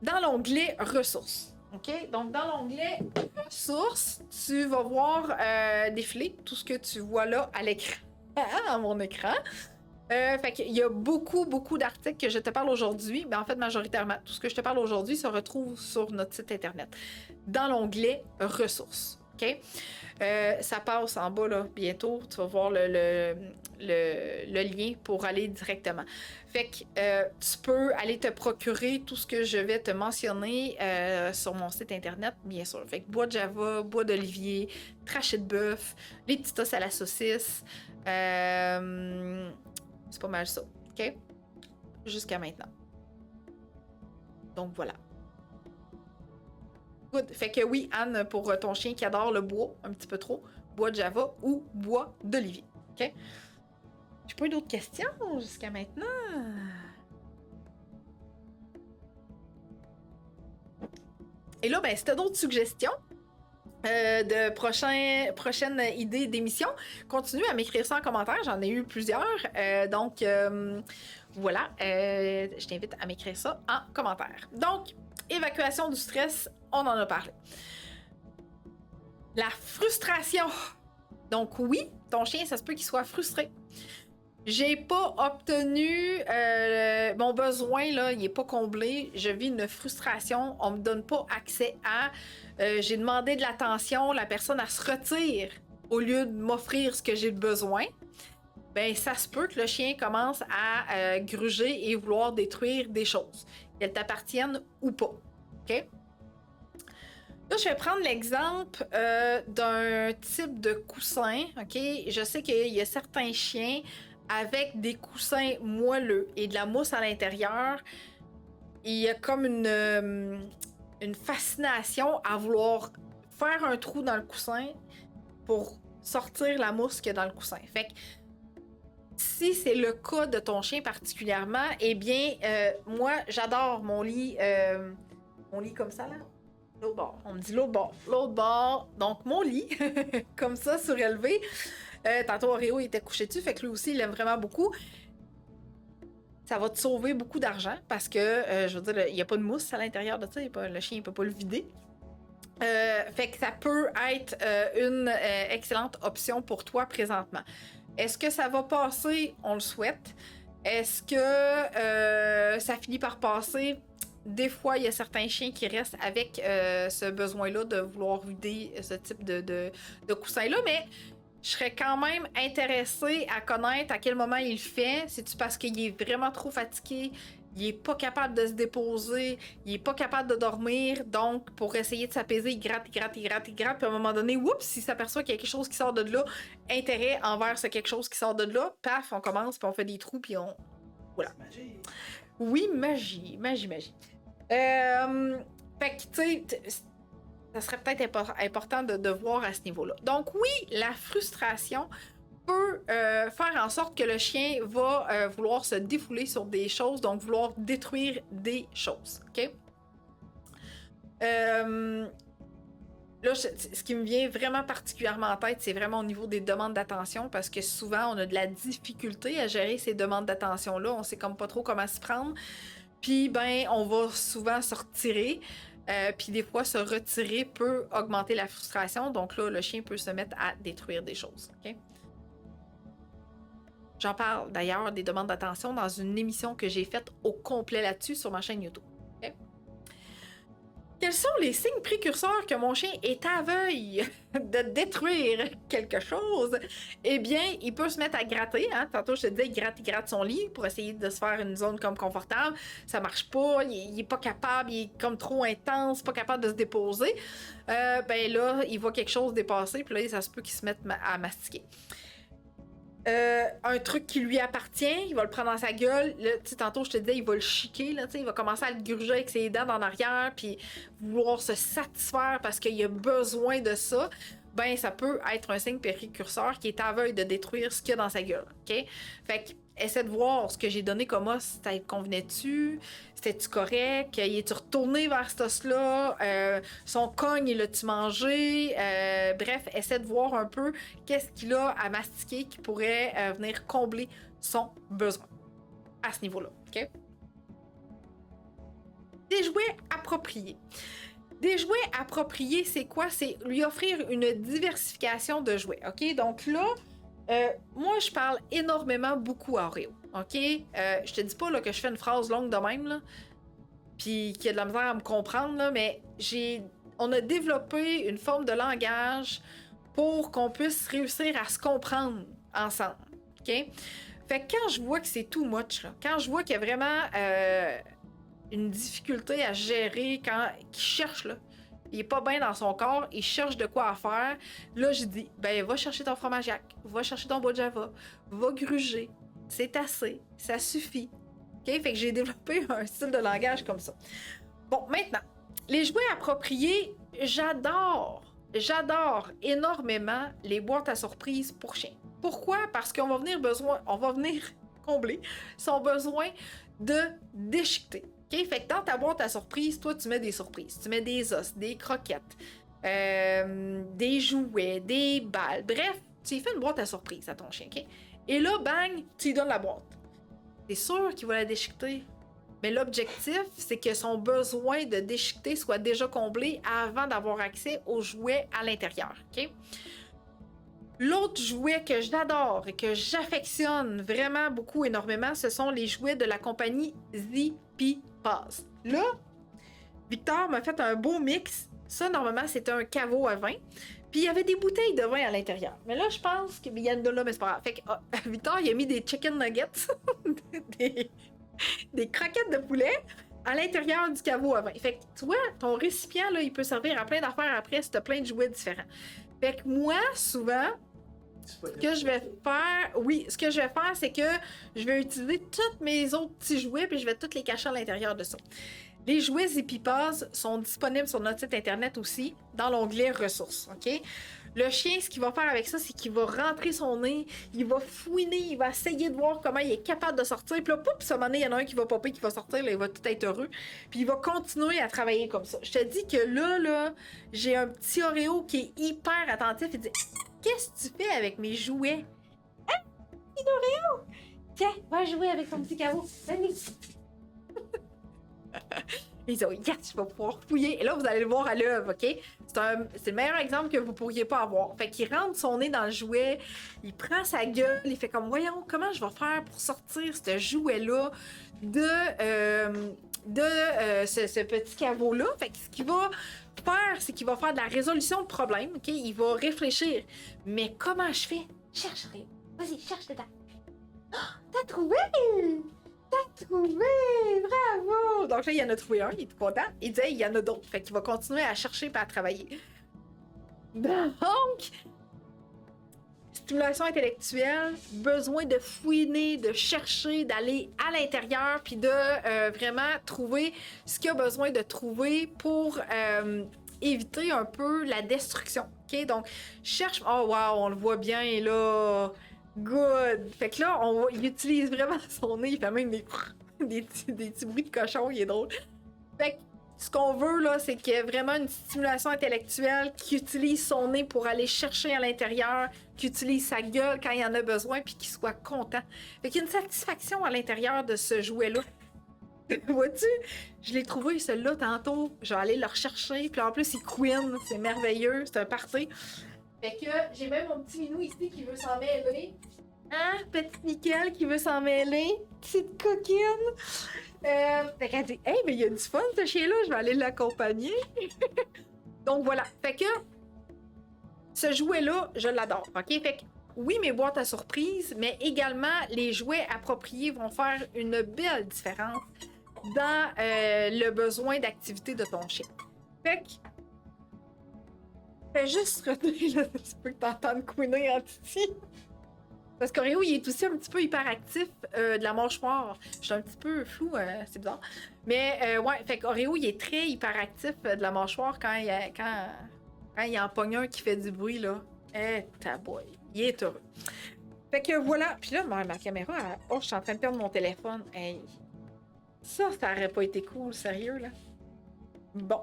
dans l'onglet Ressources. OK? Donc, dans l'onglet Ressources, tu vas voir défiler tout ce que tu vois là à l'écran, à mon écran. Fait qu'il y a beaucoup d'articles que je te parle aujourd'hui, mais en fait, majoritairement, tout ce que je te parle aujourd'hui se retrouve sur notre site Internet, dans l'onglet Ressources. OK? Ça passe en bas, là, bientôt. Tu vas voir le lien pour aller directement. Fait que tu peux aller te procurer tout ce que je vais te mentionner sur mon site Internet, bien sûr. Fait que bois de Java, bois d'olivier, trachée de bœuf, les petits os à la saucisse. C'est pas mal ça, OK? Jusqu'à maintenant. Donc, voilà. Good. Fait que oui, Anne, pour ton chien qui adore le bois, un petit peu trop, bois de Java ou bois d'olivier, OK? J'ai pas eu d'autres questions jusqu'à maintenant. Et là, ben, si t'as d'autres suggestions, de prochaines idées d'émissions, continue à m'écrire ça en commentaire. J'en ai eu plusieurs. Donc, voilà. Je t'invite à m'écrire ça en commentaire. Donc, évacuation du stress, on en a parlé. La frustration. Donc, oui, ton chien, ça se peut qu'il soit frustré. J'ai pas obtenu mon besoin, là, il est pas comblé. Je vis une frustration. On me donne pas accès à. J'ai demandé de l'attention, la personne, elle se retire au lieu de m'offrir ce que j'ai besoin. Ben, ça se peut que le chien commence à gruger et vouloir détruire des choses, qu'elles t'appartiennent ou pas. OK? Là, je vais prendre l'exemple d'un type de coussin. OK? Je sais qu'il y a certains chiens avec des coussins moelleux et de la mousse à l'intérieur. Il y a comme une fascination à vouloir faire un trou dans le coussin pour sortir la mousse qu'il y a dans le coussin. Fait que si c'est le cas de ton chien particulièrement, eh bien, moi, j'adore mon lit comme ça, là. L'autre bord. On me dit l'autre bord. L'autre bord. Donc, mon lit, comme ça, surélevé. Tantôt, Oreo il était couché dessus, fait que lui aussi, il aime vraiment beaucoup. Ça va te sauver beaucoup d'argent parce que, je veux dire, il n'y a pas de mousse à l'intérieur de ça. Le chien ne peut pas le vider. Fait que ça peut être une excellente option pour toi présentement. Est-ce que ça va passer? On le souhaite. Est-ce que ça finit par passer? Des fois, il y a certains chiens qui restent avec ce besoin-là de vouloir vider ce type de coussin-là, mais je serais quand même intéressée à connaître à quel moment il le fait. C'est-tu parce qu'il est vraiment trop fatigué? Il est pas capable de se déposer, il est pas capable de dormir, donc pour essayer de s'apaiser, il gratte, puis à un moment donné, oups, s'il s'aperçoit qu'il y a quelque chose qui sort de là, intérêt envers ce quelque chose qui sort de là, paf, on commence, puis on fait des trous, puis on... Voilà. Magie. Oui, magie. Fait que, tu sais, ça serait peut-être important de voir à ce niveau-là. Donc oui, la frustration peut faire en sorte que le chien va vouloir se défouler sur des choses, donc vouloir détruire des choses. OK? Là, ce qui me vient vraiment particulièrement en tête, c'est vraiment au niveau des demandes d'attention, parce que souvent, on a de la difficulté à gérer ces demandes d'attention-là. On sait comme pas trop comment s'y prendre. Puis, ben, on va souvent se retirer. Puis des fois, se retirer peut augmenter la frustration. Donc là, le chien peut se mettre à détruire des choses. Okay? J'en parle d'ailleurs des demandes d'attention dans une émission que j'ai faite au complet là-dessus sur ma chaîne YouTube. Okay? Quels sont les signes précurseurs que mon chien est aveugle de détruire quelque chose? Eh bien, il peut se mettre à gratter. Hein? Tantôt, je te disais, il gratte son lit pour essayer de se faire une zone comme confortable. Ça marche pas, il est pas capable, il est comme trop intense, pas capable de se déposer. Ben là, il voit quelque chose dépasser, puis là, ça se peut qu'il se mette à mastiquer. Un truc qui lui appartient, il va le prendre dans sa gueule. Là, tantôt, je te disais, il va le chiquer. Là, il va commencer à le gruger avec ses dents en arrière, puis vouloir se satisfaire parce qu'il a besoin de ça. Ben, ça peut être un signe précurseur qui est aveugle de détruire ce qu'il y a dans sa gueule. OK? Fait que, essaie de voir ce que j'ai donné comme os, ça te convenait-tu? C'était-tu correct? Il est-tu retourné vers cet os-là? Son cogne, il l'a-tu mangé? Bref, essaie de voir un peu qu'est-ce qu'il a à mastiquer qui pourrait venir combler son besoin à ce niveau-là. OK? Des jouets appropriés. Des jouets appropriés, c'est quoi? C'est lui offrir une diversification de jouets. OK? Donc là, moi, je parle énormément beaucoup à Oreo, OK? Je te dis pas là, que je fais une phrase longue de même, là, puis qu'il y a de la misère à me comprendre, là, mais on a développé une forme de langage pour qu'on puisse réussir à se comprendre ensemble, OK? Fait que quand je vois que c'est too much, là, quand je vois qu'il y a vraiment une difficulté à gérer, qu'il cherche, là, il est pas bien dans son corps, il cherche de quoi à faire. Là, je dis, ben, va chercher ton fromage Jack, va chercher ton bois de Java, va gruger. C'est assez, ça suffit. OK? Fait que j'ai développé un style de langage comme ça. Bon, maintenant, les jouets appropriés, j'adore énormément les boîtes à surprise pour chiens. Pourquoi? Parce qu'on va venir combler son besoin de déchiqueter. OK? Fait que dans ta boîte à surprise, toi, tu mets des surprises. Tu mets des os, des croquettes, des jouets, des balles. Bref, tu lui fais une boîte à surprise à ton chien. OK? Et là, bang, tu lui donnes la boîte. T'es sûr qu'il va la déchiqueter. Mais l'objectif, c'est que son besoin de déchiqueter soit déjà comblé avant d'avoir accès aux jouets à l'intérieur. OK? L'autre jouet que j'adore et que j'affectionne vraiment beaucoup, énormément, ce sont les jouets de la compagnie Zippy Pass. Là, Victor m'a fait un beau mix. Ça, normalement, c'était un caveau à vin. Puis il y avait des bouteilles de vin à l'intérieur. Mais là, je pense qu'il y en a là, mais c'est pas grave. Fait que Victor, il a mis des chicken nuggets, des croquettes de poulet à l'intérieur du caveau à vin. Fait que tu vois, ton récipient, là, il peut servir à plein d'affaires après si t'as plein de jouets différents. Fait que moi, souvent, ce que je vais faire, c'est que je vais utiliser tous mes autres petits jouets puis je vais tous les cacher à l'intérieur de ça. Les jouets Zippy Pass sont disponibles sur notre site internet aussi, dans l'onglet ressources, OK? Le chien, ce qu'il va faire avec ça, c'est qu'il va rentrer son nez, il va fouiner, il va essayer de voir comment il est capable de sortir. Puis là, poup, ce moment, il y en a un qui va popper, qui va sortir, là, il va tout être heureux. Puis il va continuer à travailler comme ça. Je te dis que là, j'ai un petit Oreo qui est hyper attentif. Il dit, qu'est-ce que tu fais avec mes jouets? Hein? Petit Oreo? Tiens, va jouer avec ton petit caveau. Venez. Ils disent, yes, je vais pouvoir fouiller. Et là, vous allez le voir à l'œuvre, OK? C'est le meilleur exemple que vous pourriez pas avoir. Fait qu'il rentre son nez dans le jouet, il prend sa gueule, il fait comme, voyons, comment je vais faire pour sortir ce jouet-là de ce petit caveau-là. Fait que ce qu'il va faire, c'est qu'il va faire de la résolution de problème, OK? Il va réfléchir. Mais comment je fais? Cherche, rien. Vas-y, cherche dedans. Oh, t'as trouvé! T'as trouvé! Bravo! Donc là, il y en a trouvé un, il est tout content. Il dit, il y en a d'autres. Fait qu'il va continuer à chercher et à travailler. Donc, stimulation intellectuelle, besoin de fouiner, de chercher, d'aller à l'intérieur, puis de vraiment trouver ce qu'il a besoin de trouver pour éviter un peu la destruction. OK? Donc, cherche. Oh, wow, on le voit bien, là. Good! Fait que là, il utilise vraiment son nez, il fait même des petits bruits de cochon, il est drôle. Fait que ce qu'on veut, là, c'est qu'il y ait vraiment une stimulation intellectuelle qui utilise son nez pour aller chercher à l'intérieur, qui utilise sa gueule quand il en a besoin, puis qu'il soit content. Fait qu'il y a une satisfaction à l'intérieur de ce jouet-là. Vois-tu? Je l'ai trouvé, celui-là, tantôt. Je vais aller le rechercher. Puis en plus, il couine. C'est merveilleux. C'est un party. Fait que j'ai même mon petit minou ici qui veut s'en mêler. Hein? Petite Nickel qui veut s'en mêler. Petite coquine. Fait qu'elle dit, hey, mais il y a du fun, ce chien-là, je vais aller l'accompagner. Donc voilà. Fait que ce jouet-là, je l'adore. OK? Fait que oui, mes boîtes à surprise, mais également les jouets appropriés vont faire une belle différence dans le besoin d'activité de ton chien. Fait que fais juste retenir là, tu peux que t'entendes couiner en titi. Parce qu'Oreo, il est aussi un petit peu hyperactif de la mâchoire. Je suis un petit peu flou, c'est bizarre. Mais ouais, fait qu'Oreo, il est très hyperactif de la mâchoire quand il y a un pogneur qui fait du bruit, là. Eh, taboy. Il est heureux. Fait que voilà. Puis là, ma caméra, oh, je suis en train de perdre mon téléphone. Hey. Ça aurait pas été cool, sérieux, là. Bon.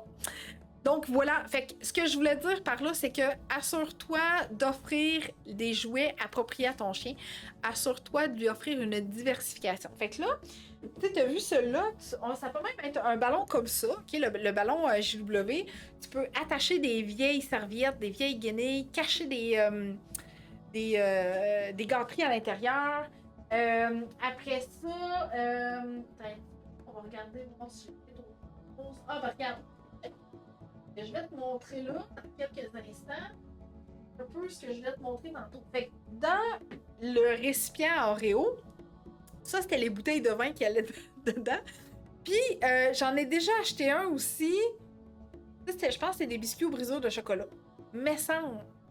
Donc voilà, fait que ce que je voulais dire par là, c'est que assure-toi d'offrir des jouets appropriés à ton chien. Assure-toi de lui offrir une diversification. Fait que là, tu sais, t'as vu celui-là, ça peut même être un ballon comme ça, ok, le ballon JW. Tu peux attacher des vieilles serviettes, des vieilles guenilles, cacher des gâteries à l'intérieur. Après ça, on va regarder, voir si j'ai fait trop de choses. Ah, bah regarde. Je vais te montrer là, dans quelques instants, un peu ce que je vais te montrer tantôt. Fait que dans le récipient Oreo, ça c'était les bouteilles de vin qui allaient dedans. Puis j'en ai déjà acheté un aussi. Ça, je pense que c'est des biscuits au brisure de chocolat. Mais ça,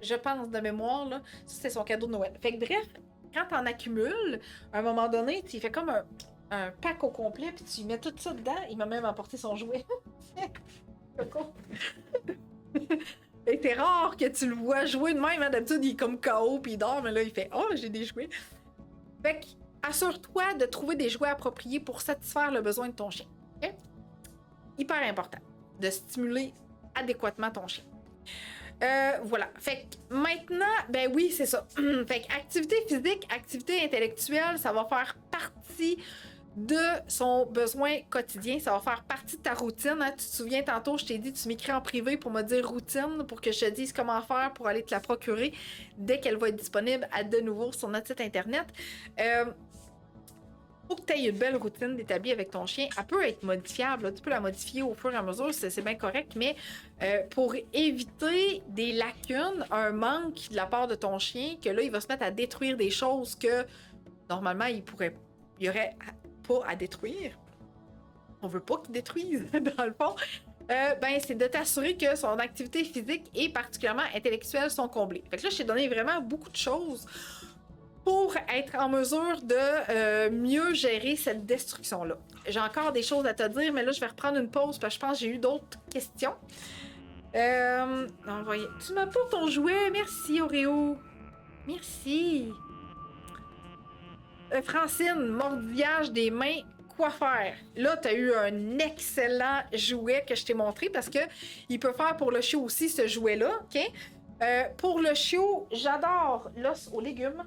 je pense de mémoire, là, ça c'était son cadeau de Noël. Fait que bref, quand t'en accumules, à un moment donné, tu fais comme un pack au complet, puis tu mets tout ça dedans. Il m'a même apporté son jouet. Et c'est rare que tu le vois jouer de même, hein? D'habitude il est comme KO puis il dort, mais là il fait « Oh, j'ai des jouets! » Fait que, assure-toi de trouver des jouets appropriés pour satisfaire le besoin de ton chien. Okay? Hyper important de stimuler adéquatement ton chien. Voilà. Fait que maintenant, ben oui, c'est ça. Fait que activité physique, activité intellectuelle, ça va faire partie de son besoin quotidien. Ça va faire partie de ta routine. Hein. Tu te souviens, tantôt, je t'ai dit, tu m'écris en privé pour me dire routine, pour que je te dise comment faire pour aller te la procurer dès qu'elle va être disponible de nouveau sur notre site Internet. Pour que tu aies une belle routine d'établie avec ton chien, elle peut être modifiable. Là. Tu peux la modifier au fur et à mesure, c'est bien correct, mais pour éviter des lacunes, un manque de la part de ton chien, que là, il va se mettre à détruire des choses que normalement, il y aurait pas à détruire. On veut pas qu'il détruise, dans le fond. Ben, c'est de t'assurer que son activité physique et particulièrement intellectuelle sont comblées. Fait que là, je t'ai donné vraiment beaucoup de choses pour être en mesure de mieux gérer cette destruction-là. J'ai encore des choses à te dire, mais là, je vais reprendre une pause parce que je pense que j'ai eu d'autres questions. Envoyez. Tu m'apportes ton jouet. Merci, Oreo. Merci. Francine, mordillage des mains, quoi faire? Là, tu as eu un excellent jouet que je t'ai montré parce que il peut faire pour le chiot aussi ce jouet-là, OK? Pour le chiot, j'adore l'os aux légumes.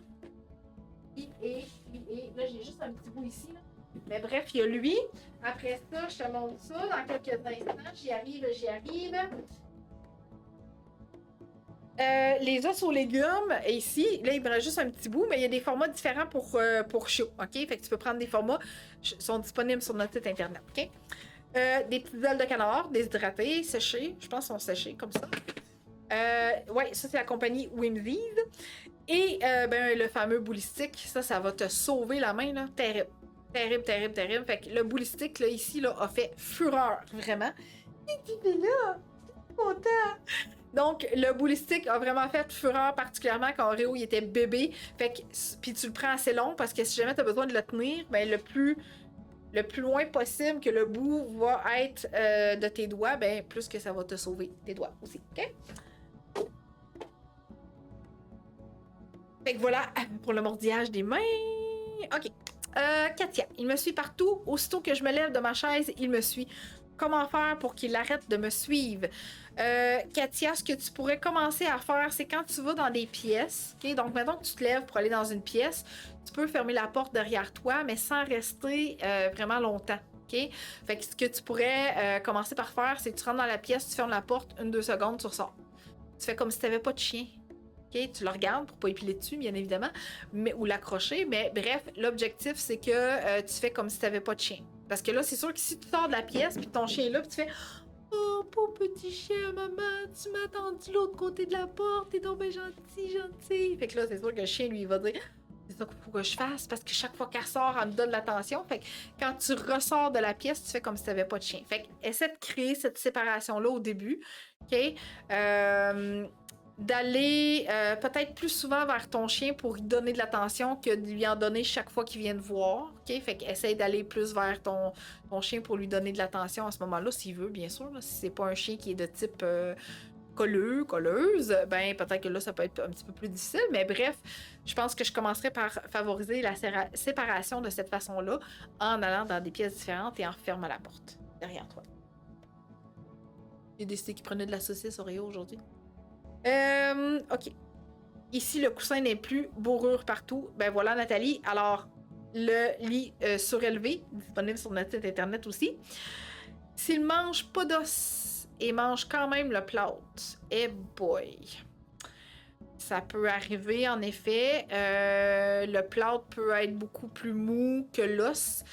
Là, j'ai juste un petit bout ici. Là. Mais bref, il y a lui. Après ça, je te montre ça dans quelques instants. J'y arrive. Les os aux légumes, ici, là, il me reste juste un petit bout, mais il y a des formats différents pour chiot, OK? Fait que tu peux prendre des formats, sont disponibles sur notre site Internet, OK? Des petites ailes de canard, déshydratées, séchées, je pense qu'elles sont séchées comme ça. Ouais, ça, c'est la compagnie Whimsies. Et ben, le fameux boulistique, ça va te sauver la main, là, terrible. Terrible. Fait que le boulistique, là, ici, là, a fait fureur, vraiment. Et là, content! Donc, le boulistique a vraiment fait fureur, particulièrement quand Oreo il était bébé. Fait que, puis tu le prends assez long parce que si jamais tu as besoin de le tenir, ben le plus loin possible que le bout va être de tes doigts, ben plus que ça va te sauver tes doigts aussi. OK? Fait que voilà pour le mordillage des mains. OK. Katia, il me suit partout. Aussitôt que je me lève de ma chaise, il me suit. Comment faire pour qu'il arrête de me suivre? Katia, ce que tu pourrais commencer à faire, c'est quand tu vas dans des pièces, okay? Donc maintenant que tu te lèves pour aller dans une pièce, tu peux fermer la porte derrière toi, mais sans rester vraiment longtemps. Okay? Fait que ce que tu pourrais commencer par faire, c'est que tu rentres dans la pièce, tu fermes la porte, 1-2 secondes, tu ressors. Tu fais comme si tu n'avais pas de chien. OK? Tu le regardes pour pas épiler dessus, bien évidemment, mais, ou l'accrocher. Mais bref, l'objectif, c'est que tu fais comme si tu n'avais pas de chien. Parce que là, c'est sûr que si tu sors de la pièce, puis ton chien est là, puis tu fais oh, pauvre petit chien, maman, tu m'as attendu de l'autre côté de la porte, t'es donc bien gentil, gentil. Fait que là, c'est sûr que le chien, lui, il va dire c'est ça qu'il faut que je fasse, parce que chaque fois qu'elle sort, elle me donne l'attention. Fait que quand tu ressors de la pièce, tu fais comme si tu n'avais pas de chien. Fait que essaie de créer cette séparation-là au début, OK? D'aller peut-être plus souvent vers ton chien pour lui donner de l'attention que de lui en donner chaque fois qu'il vient te voir. OK? Fait qu'essaye d'aller plus vers ton chien pour lui donner de l'attention à ce moment-là, s'il veut, bien sûr. Là. Si c'est pas un chien qui est de type colleuse, ben peut-être que là, ça peut être un petit peu plus difficile. Mais bref, je pense que je commencerai par favoriser la séparation de cette façon-là en allant dans des pièces différentes et en fermant la porte derrière toi. J'ai décidé qu'il prenait de la saucisse Oreo aujourd'hui. OK. Ici, le coussin n'est plus bourrure partout. Ben voilà, Nathalie. Alors, le lit surélevé, disponible sur notre site internet aussi. S'il mange pas d'os et mange quand même le plâtre, eh boy! Ça peut arriver, en effet. Le plâtre peut être beaucoup plus mou que l'os.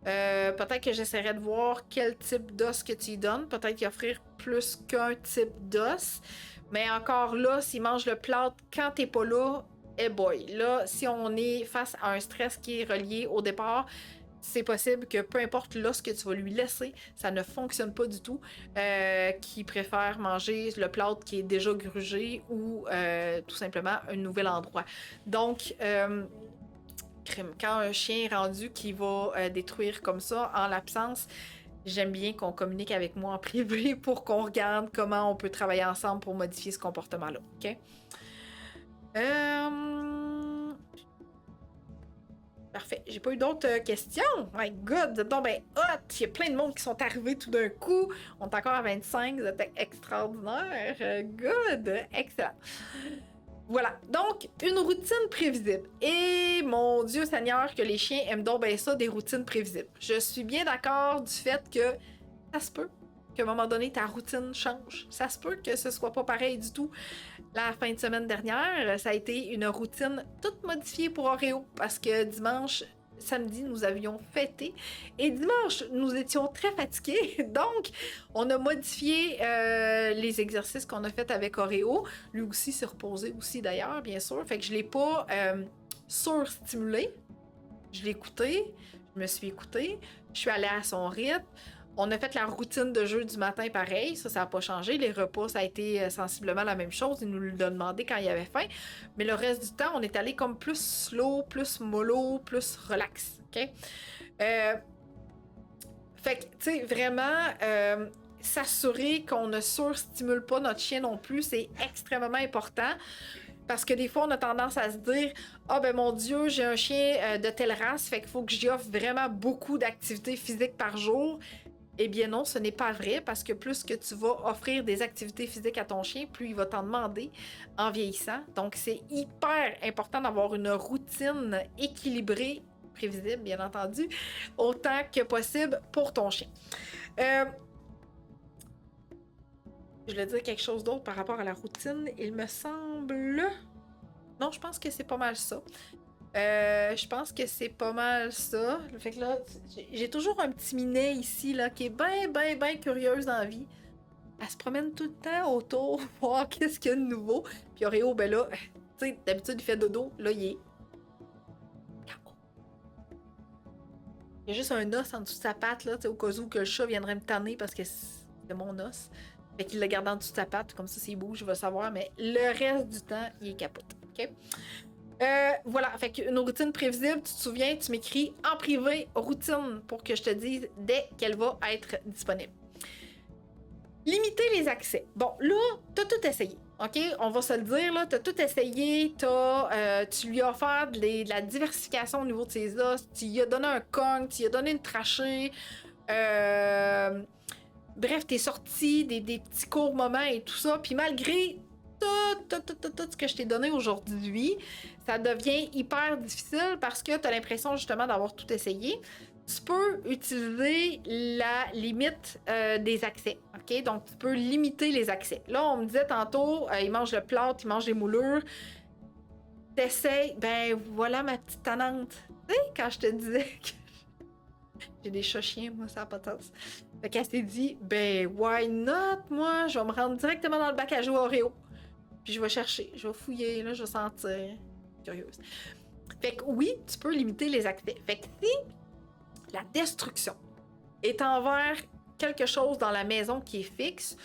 Peut-être que j'essaierai de voir quel type d'os que tu lui donnes. Peut-être qu'il offrir plus qu'un type d'os. Mais encore là, s'il mange le plâtre quand t'es pas là, eh boy. Là, si on est face à un stress qui est relié au départ, c'est possible que peu importe l'os que tu vas lui laisser, ça ne fonctionne pas du tout. Qu'il préfère manger le plâtre qui est déjà grugé ou tout simplement un nouvel endroit. Donc, quand un chien est rendu qui va détruire comme ça en l'absence, j'aime bien qu'on communique avec moi en privé pour qu'on regarde comment on peut travailler ensemble pour modifier ce comportement-là. OK? Parfait. J'ai pas eu d'autres questions. My God! Donc, ben, hot! Il y a plein de monde qui sont arrivés tout d'un coup. On est encore à 25. Vous êtes extraordinaire. Good! Excellent. Voilà, donc une routine prévisible. Et mon Dieu Seigneur, que les chiens aiment donc bien ça, des routines prévisibles. Je suis bien d'accord du fait que ça se peut qu'à un moment donné, ta routine change. Ça se peut que ce soit pas pareil du tout. La fin de semaine dernière, ça a été une routine toute modifiée pour Oreo parce que dimanche, samedi, nous avions fêté et dimanche, nous étions très fatigués. Donc, on a modifié les exercices qu'on a fait avec Oreo. Lui aussi s'est reposé aussi d'ailleurs, bien sûr. Fait que je l'ai pas surstimulé. Je l'ai écouté. Je me suis écoutée. Je suis allée à son rythme. On a fait la routine de jeu du matin pareil, ça n'a pas changé. Les repas, ça a été sensiblement la même chose. Il nous l'a demandé quand il avait faim. Mais le reste du temps, on est allé comme plus slow, plus mollo, plus relax. OK? Fait que, tu sais, vraiment, s'assurer qu'on ne surstimule pas notre chien non plus, c'est extrêmement important. Parce que des fois, on a tendance à se dire « Ah ben mon Dieu, j'ai un chien de telle race, fait qu'il faut que j'y offre vraiment beaucoup d'activités physiques par jour. » Eh bien non, ce n'est pas vrai parce que plus que tu vas offrir des activités physiques à ton chien, plus il va t'en demander en vieillissant. Donc, c'est hyper important d'avoir une routine équilibrée, prévisible bien entendu, autant que possible pour ton chien. Je voulais dire quelque chose d'autre par rapport à la routine, il me semble... Non, je pense que c'est pas mal ça. Je pense que c'est pas mal ça. Fait que là, j'ai toujours un petit minet ici, là, qui est bien curieuse dans la vie. Elle se promène tout le temps autour, voir qu'est-ce qu'il y a de nouveau. Puis Oreo, ben là, tu sais, d'habitude, il fait dodo. Là, il est... Il y a juste un os en dessous de sa patte, là, au cas où que le chat viendrait me tanner parce que c'est mon os. Fait qu'il le garde en dessous de sa patte, comme ça, s'il bouge, je vais savoir. Mais le reste du temps, il est capote. OK? Voilà, fait qu'une routine prévisible, tu te souviens, tu m'écris en privé routine pour que je te dise dès qu'elle va être disponible. Limiter les accès. Bon, là, t'as tout essayé, OK? On va se le dire, là, t'as tout essayé, tu lui as offert de la diversification au niveau de ses os, tu lui as donné un cogne, tu lui as donné une trachée, bref, t'es sorti des petits courts moments et tout ça, puis malgré tout ce que je t'ai donné aujourd'hui, ça devient hyper difficile parce que tu as l'impression justement d'avoir tout essayé. tu peux utiliser la limite des accès. OK? Donc, tu peux limiter les accès. Là, on me disait tantôt, il mange le plâtre, il mange les moulures. T'essayes, ben voilà ma petite tannante. Tu sais, quand je te disais que j'ai des chats chiens, moi, ça n'a pas de sens. Fait qu'elle s'est dit, ben why not, moi, je vais me rendre directement dans le bac à jouer Oreo. Puis je vais chercher, je vais fouiller, là, je vais sentir. Curieuse. Fait que oui, tu peux limiter les accès. Fait que si la destruction est envers quelque chose dans la maison qui est fixe,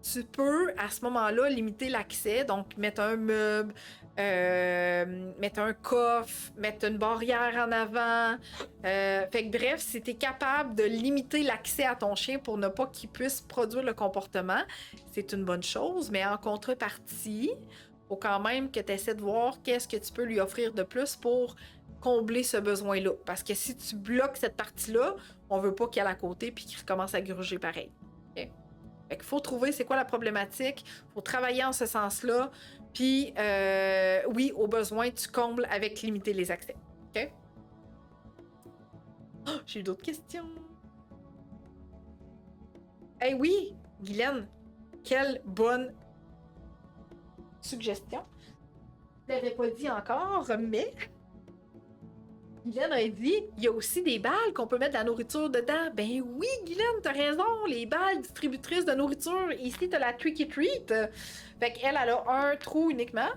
tu peux à ce moment-là limiter l'accès, donc mettre un meuble, mettre un coffre, mettre une barrière en avant. Fait que bref, si tu es capable de limiter l'accès à ton chien pour ne pas qu'il puisse produire le comportement, c'est une bonne chose, mais en contrepartie, faut quand même que tu essaies de voir qu'est-ce que tu peux lui offrir de plus pour combler ce besoin-là. Parce que si tu bloques cette partie-là, on veut pas qu'il aille à côté puis qu'il recommence à gruger pareil. Okay? Fait qu'il faut trouver c'est quoi la problématique, faut travailler en ce sens-là, puis oui, au besoin, tu combles avec limiter les accès. OK? Oh, j'ai eu d'autres questions. Eh hey, oui, Guylaine, quelle bonne suggestion. Je l'avais pas dit encore, mais Guylaine a dit, il y a aussi des balles qu'on peut mettre de la nourriture dedans. Ben oui, Guylaine, t'as raison, les balles distributrices de nourriture. Ici, t'as la Tricky Treat. Fait qu'elle, elle a un trou uniquement.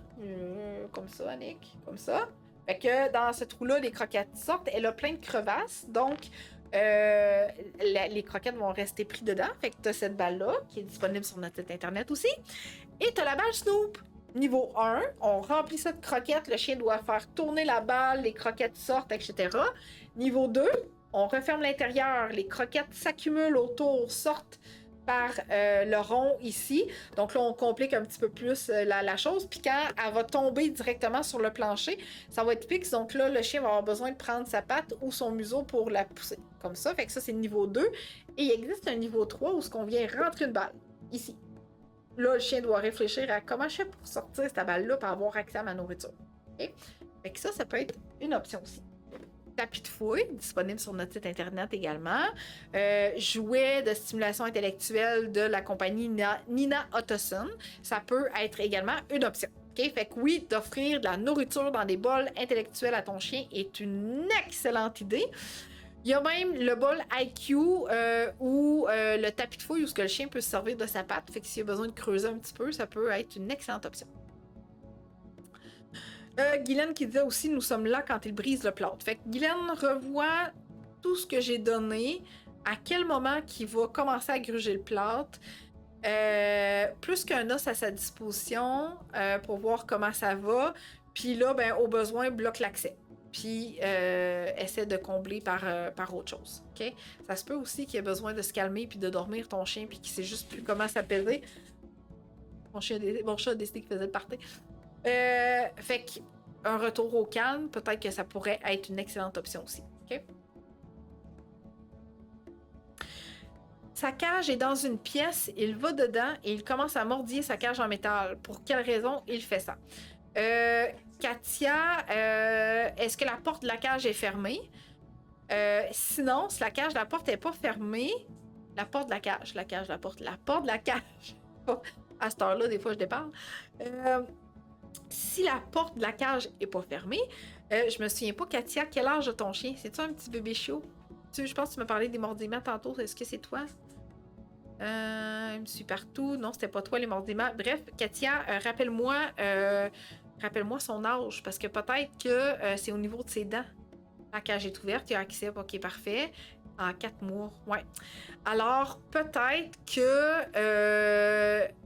Comme ça, Nick, comme ça. Fait que dans ce trou-là, les croquettes sortent. Elle a plein de crevasses, donc les croquettes vont rester pris dedans. Fait que t'as cette balle-là, qui est disponible sur notre site internet aussi. Et t'as la balle Snoop. Niveau 1, on remplit ça de croquettes, le chien doit faire tourner la balle, les croquettes sortent, etc. Niveau 2, on referme l'intérieur, les croquettes s'accumulent autour, sortent par le rond ici. Donc là, on complique un petit peu plus la chose. Puis quand elle va tomber directement sur le plancher, ça va être fixe. Donc là, le chien va avoir besoin de prendre sa patte ou son museau pour la pousser. Comme ça. Fait que ça, c'est le niveau 2. Et il existe un niveau 3 où on vient rentrer une balle. Ici. Là, le chien doit réfléchir à comment je fais pour sortir cette balle-là pour avoir accès à ma nourriture. Okay? Fait que ça peut être une option aussi. Tapis de fouille, disponible sur notre site internet également. Jouets de stimulation intellectuelle de la compagnie Nina Ottoson. Ça peut être également une option. Okay? Fait que oui, d'offrir de la nourriture dans des bols intellectuels à ton chien est une excellente idée. Il y a même le bol IQ ou le tapis de fouille où le chien peut se servir de sa patte. Fait que s'il a besoin de creuser un petit peu, ça peut être une excellente option. Guylaine qui disait aussi, nous sommes là quand il brise le plâtre. Fait que Guylaine revoit tout ce que j'ai donné, à quel moment qu'il va commencer à gruger le plâtre. Plus qu'un os à sa disposition pour voir comment ça va. Puis là, ben, au besoin, bloque l'accès. Puis essaie de combler par autre chose. Okay? Ça se peut aussi qu'il ait besoin de se calmer puis de dormir ton chien puis qu'il sait juste plus comment s'apaiser. Mon chat a décidé qu'il faisait le party. Fait qu'un retour au calme, peut-être que ça pourrait être une excellente option aussi. Okay? Sa cage est dans une pièce, il va dedans et il commence à mordiller sa cage en métal. Pour quelle raison il fait ça? Katia, est-ce que la porte de la cage est fermée? Sinon, si la porte n'est pas fermée, la porte de la cage, la porte de la cage. À cette heure-là, des fois, je déparle. Si la porte de la cage n'est pas fermée, je me souviens pas, Katia, quel âge a ton chien? C'est-tu un petit bébé chiot? Je pense que tu m'as parlé des mordiments tantôt. Est-ce que c'est toi? Je me suis partout. Non, c'était pas toi, les mordiments. Bref, Katia, rappelle-moi son âge, parce que peut-être que c'est au niveau de ses dents. La cage est ouverte, il y a accès, ok, parfait. En 4 mois, ouais. Alors, peut-être que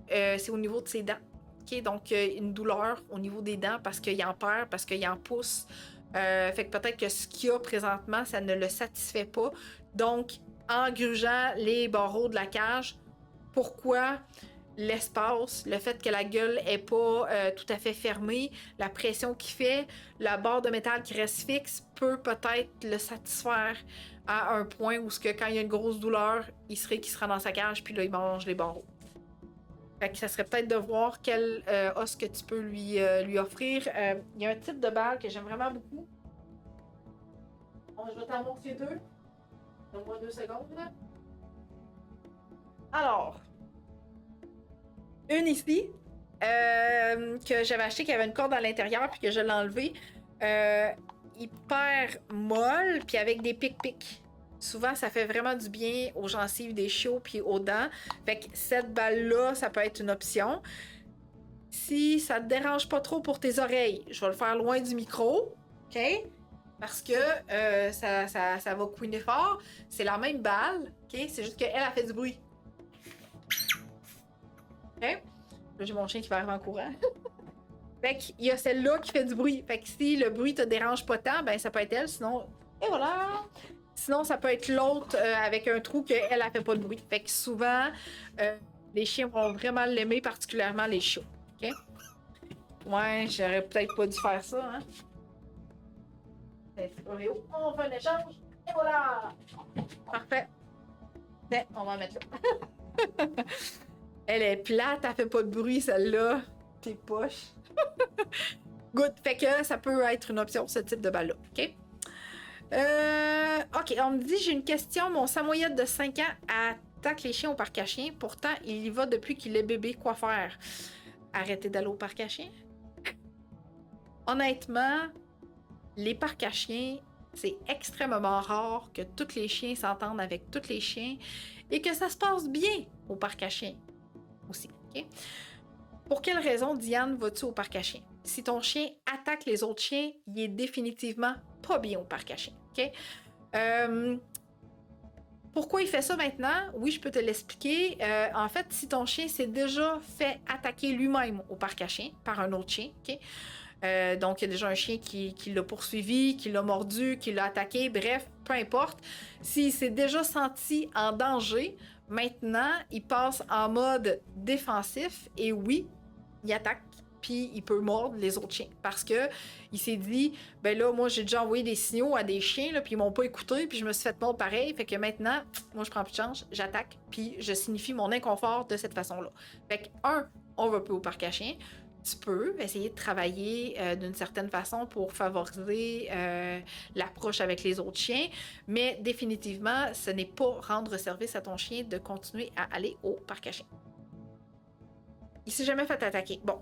c'est au niveau de ses dents. Ok, donc une douleur au niveau des dents parce qu'il en perd, parce qu'il en pousse. Fait que peut-être que ce qu'il y a présentement, ça ne le satisfait pas. Donc, en grugeant les barreaux de la cage, pourquoi l'espace, le fait que la gueule est pas tout à fait fermée, la pression qu'il fait, la barre de métal qui reste fixe peut peut-être le satisfaire à un point où quand il y a une grosse douleur, il sera dans sa cage puis là il mange les barreaux. Fait que ça serait peut-être de voir quel os que tu peux lui offrir. Il y a un type de balle que j'aime vraiment beaucoup. Je vais t'en montrer deux. Donne-moi 2 secondes. Alors, une ici, que j'avais acheté, qui avait une corde à l'intérieur, puis que je l'ai enlevée. Hyper molle, puis avec des pics-pics. Souvent, ça fait vraiment du bien aux gencives des chiots puis aux dents. Fait que cette balle-là, ça peut être une option. Si ça te dérange pas trop pour tes oreilles, je vais le faire loin du micro, OK? Parce que ça va couiner fort. C'est la même balle, OK? C'est juste qu'elle a fait du bruit. OK? Là, j'ai mon chien qui va arriver en courant. Fait qu'il y a celle-là qui fait du bruit. Fait que si le bruit te dérange pas tant, ben ça peut être elle, sinon... Et voilà! Sinon, ça peut être l'autre avec un trou qu'elle a fait pas de bruit. Fait que souvent, les chiens vont vraiment l'aimer, particulièrement les chiots. OK? Ouais, j'aurais peut-être pas dû faire ça, hein? On fait un échange. Et voilà! Parfait. Tiens, on va la mettre là. Elle est plate, elle fait pas de bruit, celle-là. Tes poches. Good. Fait que ça peut être une option, ce type de balle-là. OK? OK, on me dit, j'ai une question. Mon samoyède de 5 ans attaque les chiens au parc à chiens. Pourtant, il y va depuis qu'il est bébé. Quoi faire? Arrêter d'aller au parc à chiens? Honnêtement, les parcs à chiens, c'est extrêmement rare que tous les chiens s'entendent avec tous les chiens et que ça se passe bien au parc à chiens aussi. OK? Pour quelle raison, Diane, vas-tu au parc à chiens? Si ton chien attaque les autres chiens, il est définitivement pas bien au parc à chiens. OK? Pourquoi il fait ça maintenant? Oui, je peux te l'expliquer. En fait, si ton chien s'est déjà fait attaquer lui-même au parc à chiens par un autre chien, OK? Donc, il y a déjà un chien qui l'a poursuivi, qui l'a mordu, qui l'a attaqué, bref, peu importe. S'il s'est déjà senti en danger, maintenant, il passe en mode défensif et oui, il attaque, puis il peut mordre les autres chiens. Parce que il s'est dit, ben là, moi, j'ai déjà envoyé des signaux à des chiens, là, puis ils m'ont pas écouté, puis je me suis fait mordre pareil. Fait que maintenant, moi, je prends plus de chance, j'attaque, puis je signifie mon inconfort de cette façon-là. Fait que, on va plus au parc à chiens. Tu peux essayer de travailler d'une certaine façon pour favoriser l'approche avec les autres chiens, mais définitivement, ce n'est pas rendre service à ton chien de continuer à aller au parc à chiens. Il s'est jamais fait attaquer. Bon,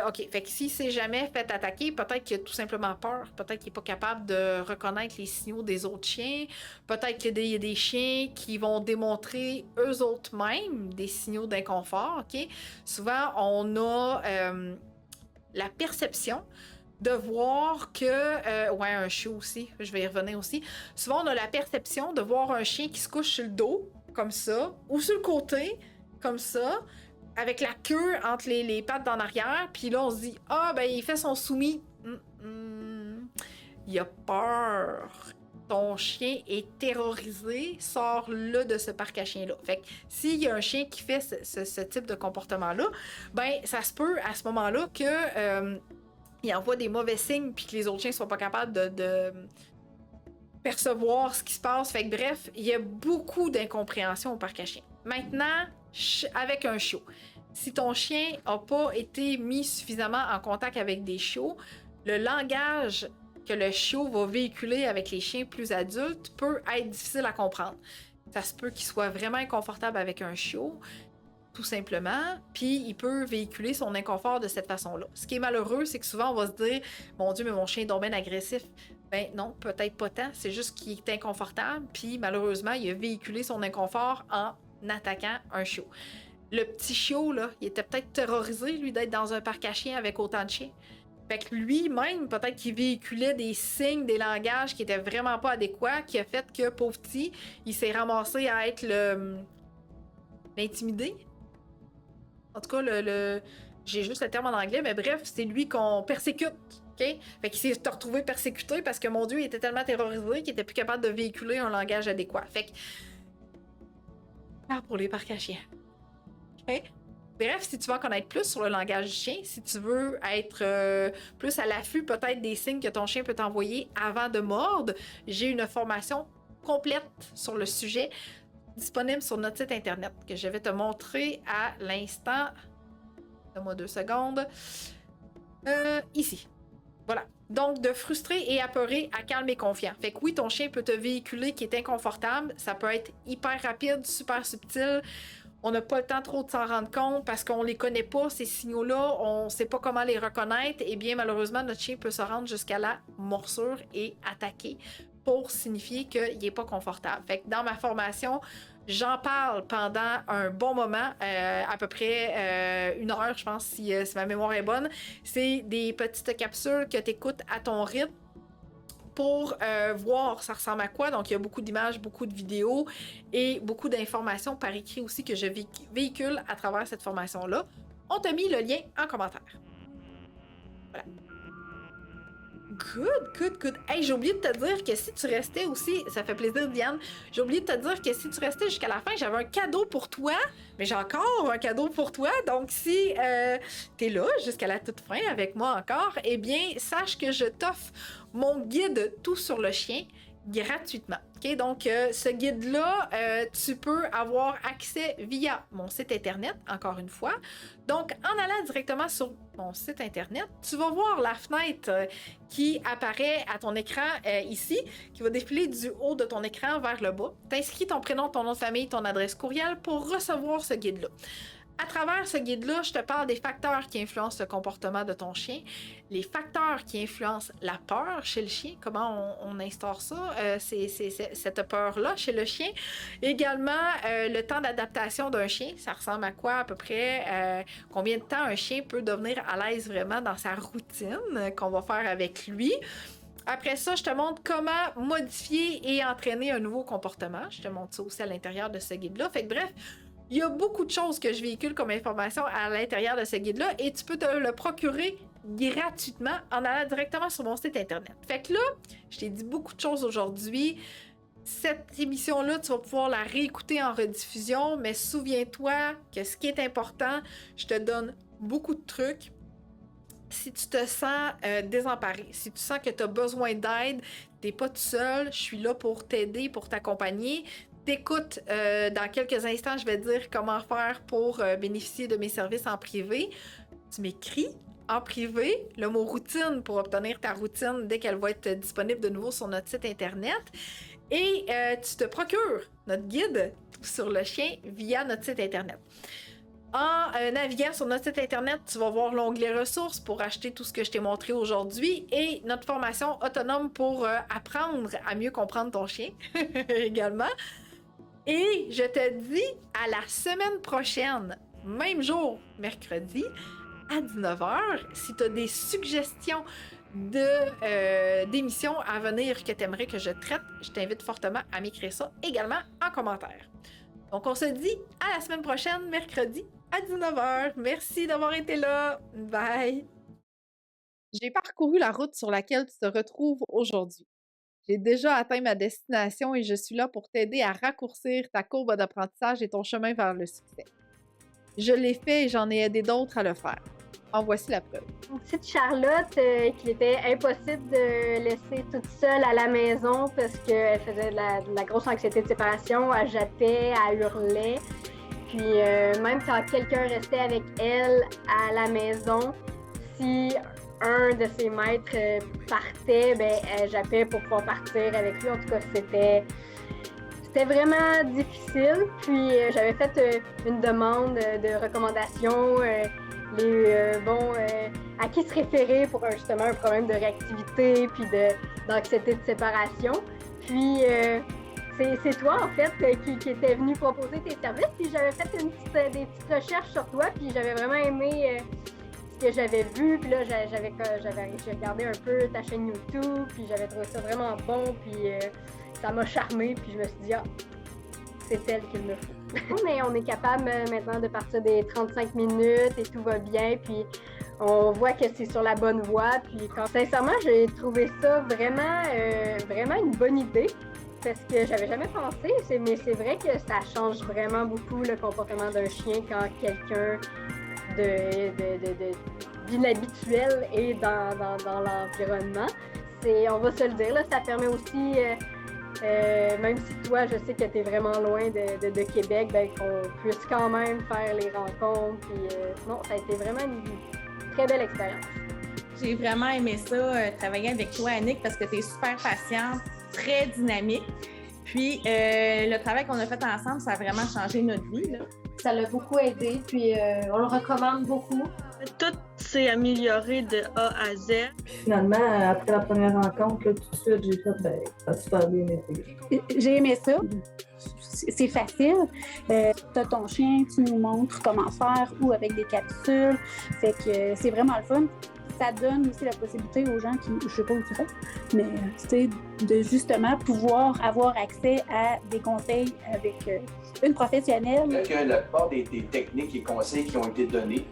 OK. Fait que s'il s'est jamais fait attaquer, peut-être qu'il a tout simplement peur. Peut-être qu'il n'est pas capable de reconnaître les signaux des autres chiens. Peut-être qu'il y a des chiens qui vont démontrer eux autres mêmes des signaux d'inconfort. OK? Souvent, on a la perception de voir que... ouais, un chiot aussi. Je vais y revenir aussi. Souvent, on a la perception de voir un chien qui se couche sur le dos, comme ça, ou sur le côté, comme ça, avec la queue entre les pattes en arrière, puis là, on se dit, ah, ben, il fait son soumis. Il a peur. Ton chien est terrorisé, sors-le de ce parc à chiens-là. Fait que s'il y a un chien qui fait ce type de comportement-là, ben, ça se peut, à ce moment-là, que il envoie des mauvais signes, puis que les autres chiens ne soient pas capables de percevoir ce qui se passe. Fait que bref, il y a beaucoup d'incompréhension au parc à chiens. Maintenant, avec un chiot. Si ton chien n'a pas été mis suffisamment en contact avec des chiots, le langage que le chiot va véhiculer avec les chiens plus adultes peut être difficile à comprendre. Ça se peut qu'il soit vraiment inconfortable avec un chiot, tout simplement, puis il peut véhiculer son inconfort de cette façon-là. Ce qui est malheureux, c'est que souvent on va se dire « Mon Dieu, mais mon chien est donc bien agressif ». Ben non, peut-être pas tant, c'est juste qu'il est inconfortable, puis malheureusement, il a véhiculé son inconfort en attaquant un chiot. Le petit chiot, là, il était peut-être terrorisé, lui, d'être dans un parc à chiens avec autant de chiens. Fait que lui-même, peut-être qu'il véhiculait des signes, des langages qui étaient vraiment pas adéquats, qui a fait que, pauvre petit, il s'est ramassé à être l'intimidé. En tout cas, j'ai juste le terme en anglais, mais bref, c'est lui qu'on persécute. OK? Fait qu'il s'est retrouvé persécuté parce que, mon Dieu, il était tellement terrorisé qu'il était plus capable de véhiculer un langage adéquat. Fait que... pour les parcs à chiens. OK? Bref, si tu veux en connaître plus sur le langage du chien, si tu veux être plus à l'affût peut-être des signes que ton chien peut t'envoyer avant de mordre, j'ai une formation complète sur le sujet disponible sur notre site internet que je vais te montrer à l'instant. Donne-moi 2 secondes. Ici. Voilà. Donc, de frustré et apeuré à calme et confiant. Fait que oui, ton chien peut te véhiculer qui est inconfortable. Ça peut être hyper rapide, super subtil. On n'a pas le temps trop de s'en rendre compte parce qu'on les connaît pas, ces signaux-là. On ne sait pas comment les reconnaître. Et bien, malheureusement, notre chien peut se rendre jusqu'à la morsure et attaquer pour signifier qu'il n'est pas confortable. Fait que dans ma formation, j'en parle pendant un bon moment, à peu près 1 heure, je pense, si ma mémoire est bonne. C'est des petites capsules que tu écoutes à ton rythme pour voir ça ressemble à quoi. Donc, il y a beaucoup d'images, beaucoup de vidéos et beaucoup d'informations par écrit aussi que je véhicule à travers cette formation-là. On t'a mis le lien en commentaire. Voilà. Good. Hey, j'ai oublié de te dire que si tu restais aussi, ça fait plaisir, Diane, j'ai oublié de te dire que si tu restais jusqu'à la fin, j'avais un cadeau pour toi, mais j'ai encore un cadeau pour toi. Donc, si t'es là jusqu'à la toute fin avec moi encore, eh bien, sache que je t'offre mon guide Tout sur le chien gratuitement. OK? Donc, ce guide-là, tu peux avoir accès via mon site Internet, encore une fois. Donc, en allant directement sur mon site Internet, tu vas voir la fenêtre qui apparaît à ton écran ici, qui va défiler du haut de ton écran vers le bas. Tu inscris ton prénom, ton nom de famille, ton adresse courriel pour recevoir ce guide-là. À travers ce guide-là, je te parle des facteurs qui influencent le comportement de ton chien, les facteurs qui influencent la peur chez le chien, comment on instaure ça, cette peur-là chez le chien. Également, le temps d'adaptation d'un chien, ça ressemble à quoi à peu près, combien de temps un chien peut devenir à l'aise vraiment dans sa routine qu'on va faire avec lui. Après ça, je te montre comment modifier et entraîner un nouveau comportement. Je te montre ça aussi à l'intérieur de ce guide-là. Fait que bref, il y a beaucoup de choses que je véhicule comme information à l'intérieur de ce guide-là et tu peux te le procurer gratuitement en allant directement sur mon site Internet. Fait que là, je t'ai dit beaucoup de choses aujourd'hui. Cette émission-là, tu vas pouvoir la réécouter en rediffusion, mais souviens-toi que ce qui est important, je te donne beaucoup de trucs. Si tu te sens désemparé, si tu sens que tu as besoin d'aide, t'es pas tout seul, je suis là pour t'aider, pour t'accompagner. T'écoutes, dans quelques instants, je vais te dire comment faire pour bénéficier de mes services en privé. Tu m'écris en privé le mot routine pour obtenir ta routine dès qu'elle va être disponible de nouveau sur notre site Internet. Et tu te procures notre guide sur le chien via notre site Internet. En naviguant sur notre site Internet, tu vas voir l'onglet ressources pour acheter tout ce que je t'ai montré aujourd'hui et notre formation autonome pour apprendre à mieux comprendre ton chien également. Et je te dis à la semaine prochaine, même jour, mercredi, à 19h. Si tu as des suggestions d'émissions à venir que tu aimerais que je traite, je t'invite fortement à m'écrire ça également en commentaire. Donc, on se dit à la semaine prochaine, mercredi, à 19h. Merci d'avoir été là. Bye! J'ai parcouru la route sur laquelle tu te retrouves aujourd'hui. J'ai déjà atteint ma destination et je suis là pour t'aider à raccourcir ta courbe d'apprentissage et ton chemin vers le succès. Je l'ai fait et j'en ai aidé d'autres à le faire. En voici la preuve. Une petite Charlotte qu'il était impossible de laisser toute seule à la maison parce qu'elle faisait de la grosse anxiété de séparation, elle jappait, elle hurlait. Puis même quand quelqu'un restait avec elle à la maison, si un de ses maîtres partait, elle jappait pour pouvoir partir avec lui. En tout cas, c'était vraiment difficile. Puis j'avais fait une demande de recommandation, à qui se référer pour justement un problème de réactivité puis d'anxiété de séparation. Puis c'est toi en fait qui était venu proposer tes services. Puis j'avais fait des petites recherches sur toi. Puis j'avais vraiment aimé ce que j'avais vu. Puis là j'avais regardé un peu ta chaîne YouTube. Puis j'avais trouvé ça vraiment bon. Puis ça m'a charmé. Puis je me suis dit c'est elle qu'il me faut. Mais on est capable maintenant de partir des 35 minutes et tout va bien. Puis on voit que c'est sur la bonne voie. Puis sincèrement, j'ai trouvé ça vraiment une bonne idée. Parce que j'avais jamais pensé, mais c'est vrai que ça change vraiment beaucoup le comportement d'un chien quand quelqu'un d'inhabituel est dans l'environnement. On va se le dire, là, ça permet aussi, même si toi, je sais que tu es vraiment loin de Québec, qu'on puisse quand même faire les rencontres. Puis, non, ça a été vraiment une très belle expérience. J'ai vraiment aimé ça, travailler avec toi, Annick, parce que tu es super patiente, très dynamique. Puis, le travail qu'on a fait ensemble, ça a vraiment changé notre vie, là. Ça l'a beaucoup aidé, puis on le recommande beaucoup. Tout s'est amélioré de A à Z. Finalement, après la première rencontre, là, tout de suite, j'ai fait, ça a super bien été. J'ai aimé ça. C'est facile. Tu as ton chien, tu nous montres comment faire ou avec des capsules. Fait que c'est vraiment le fun. Ça donne aussi la possibilité aux gens qui, je sais pas où tu fais, mais c'est de justement pouvoir avoir accès à des conseils avec une professionnelle. Que la plupart des techniques et conseils qui ont été donnés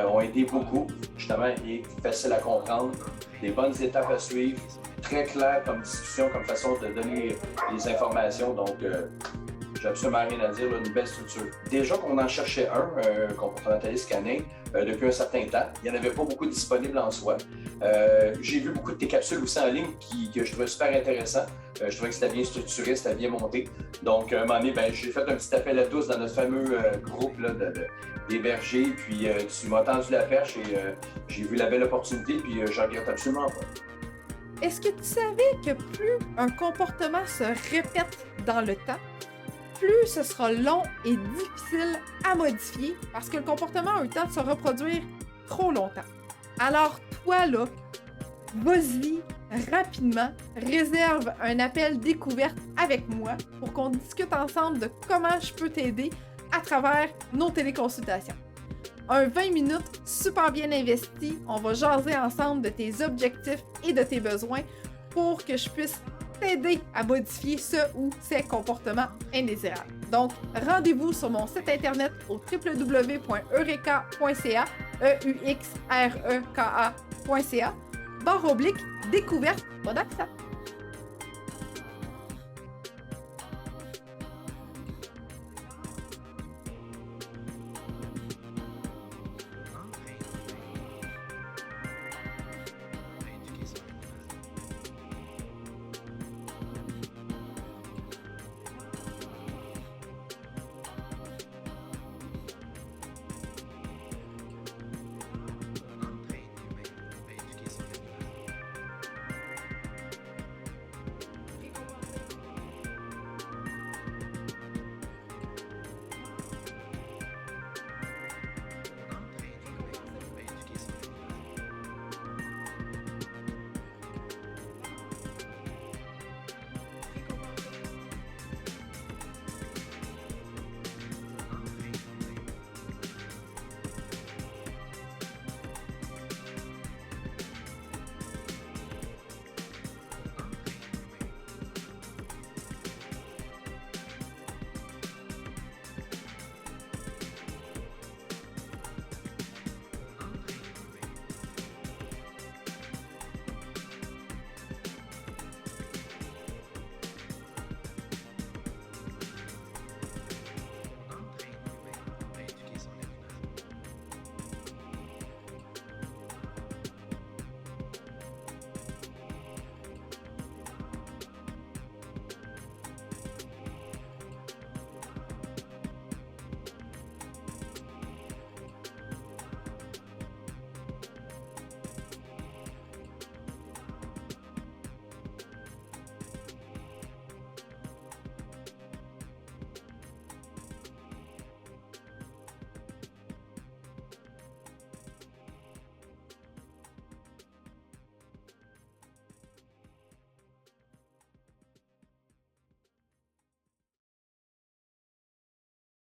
ont été beaucoup, justement, et faciles à comprendre, des bonnes étapes à suivre, très clair comme discussion, comme façon de donner les informations. Donc, j'ai absolument rien à dire, là, une belle structure. Déjà qu'on en cherchait un comportementaliste canin, depuis un certain temps. Il n'y en avait pas beaucoup disponibles en soi. J'ai vu beaucoup de tes capsules aussi en ligne que je trouvais super intéressant. Je trouvais que c'était bien structuré, c'était bien monté. Donc, à un moment donné, j'ai fait un petit appel à tous dans notre fameux groupe là, des bergers. Puis, tu m'as tendu la perche et j'ai vu la belle opportunité. Puis, je regrette absolument pas. Est-ce que tu savais que plus un comportement se répète dans le temps, plus ce sera long et difficile à modifier parce que le comportement a eu le temps de se reproduire trop longtemps. Alors toi là, vas-y rapidement, réserve un appel découverte avec moi pour qu'on discute ensemble de comment je peux t'aider à travers nos téléconsultations. Un 20 minutes super bien investi, on va jaser ensemble de tes objectifs et de tes besoins pour que je puisse t'aider à modifier ce ou ces comportements indésirables. Donc, rendez-vous sur mon site internet au www.eureka.ca, EUXREKA.ca, /découverte, pas d'accent.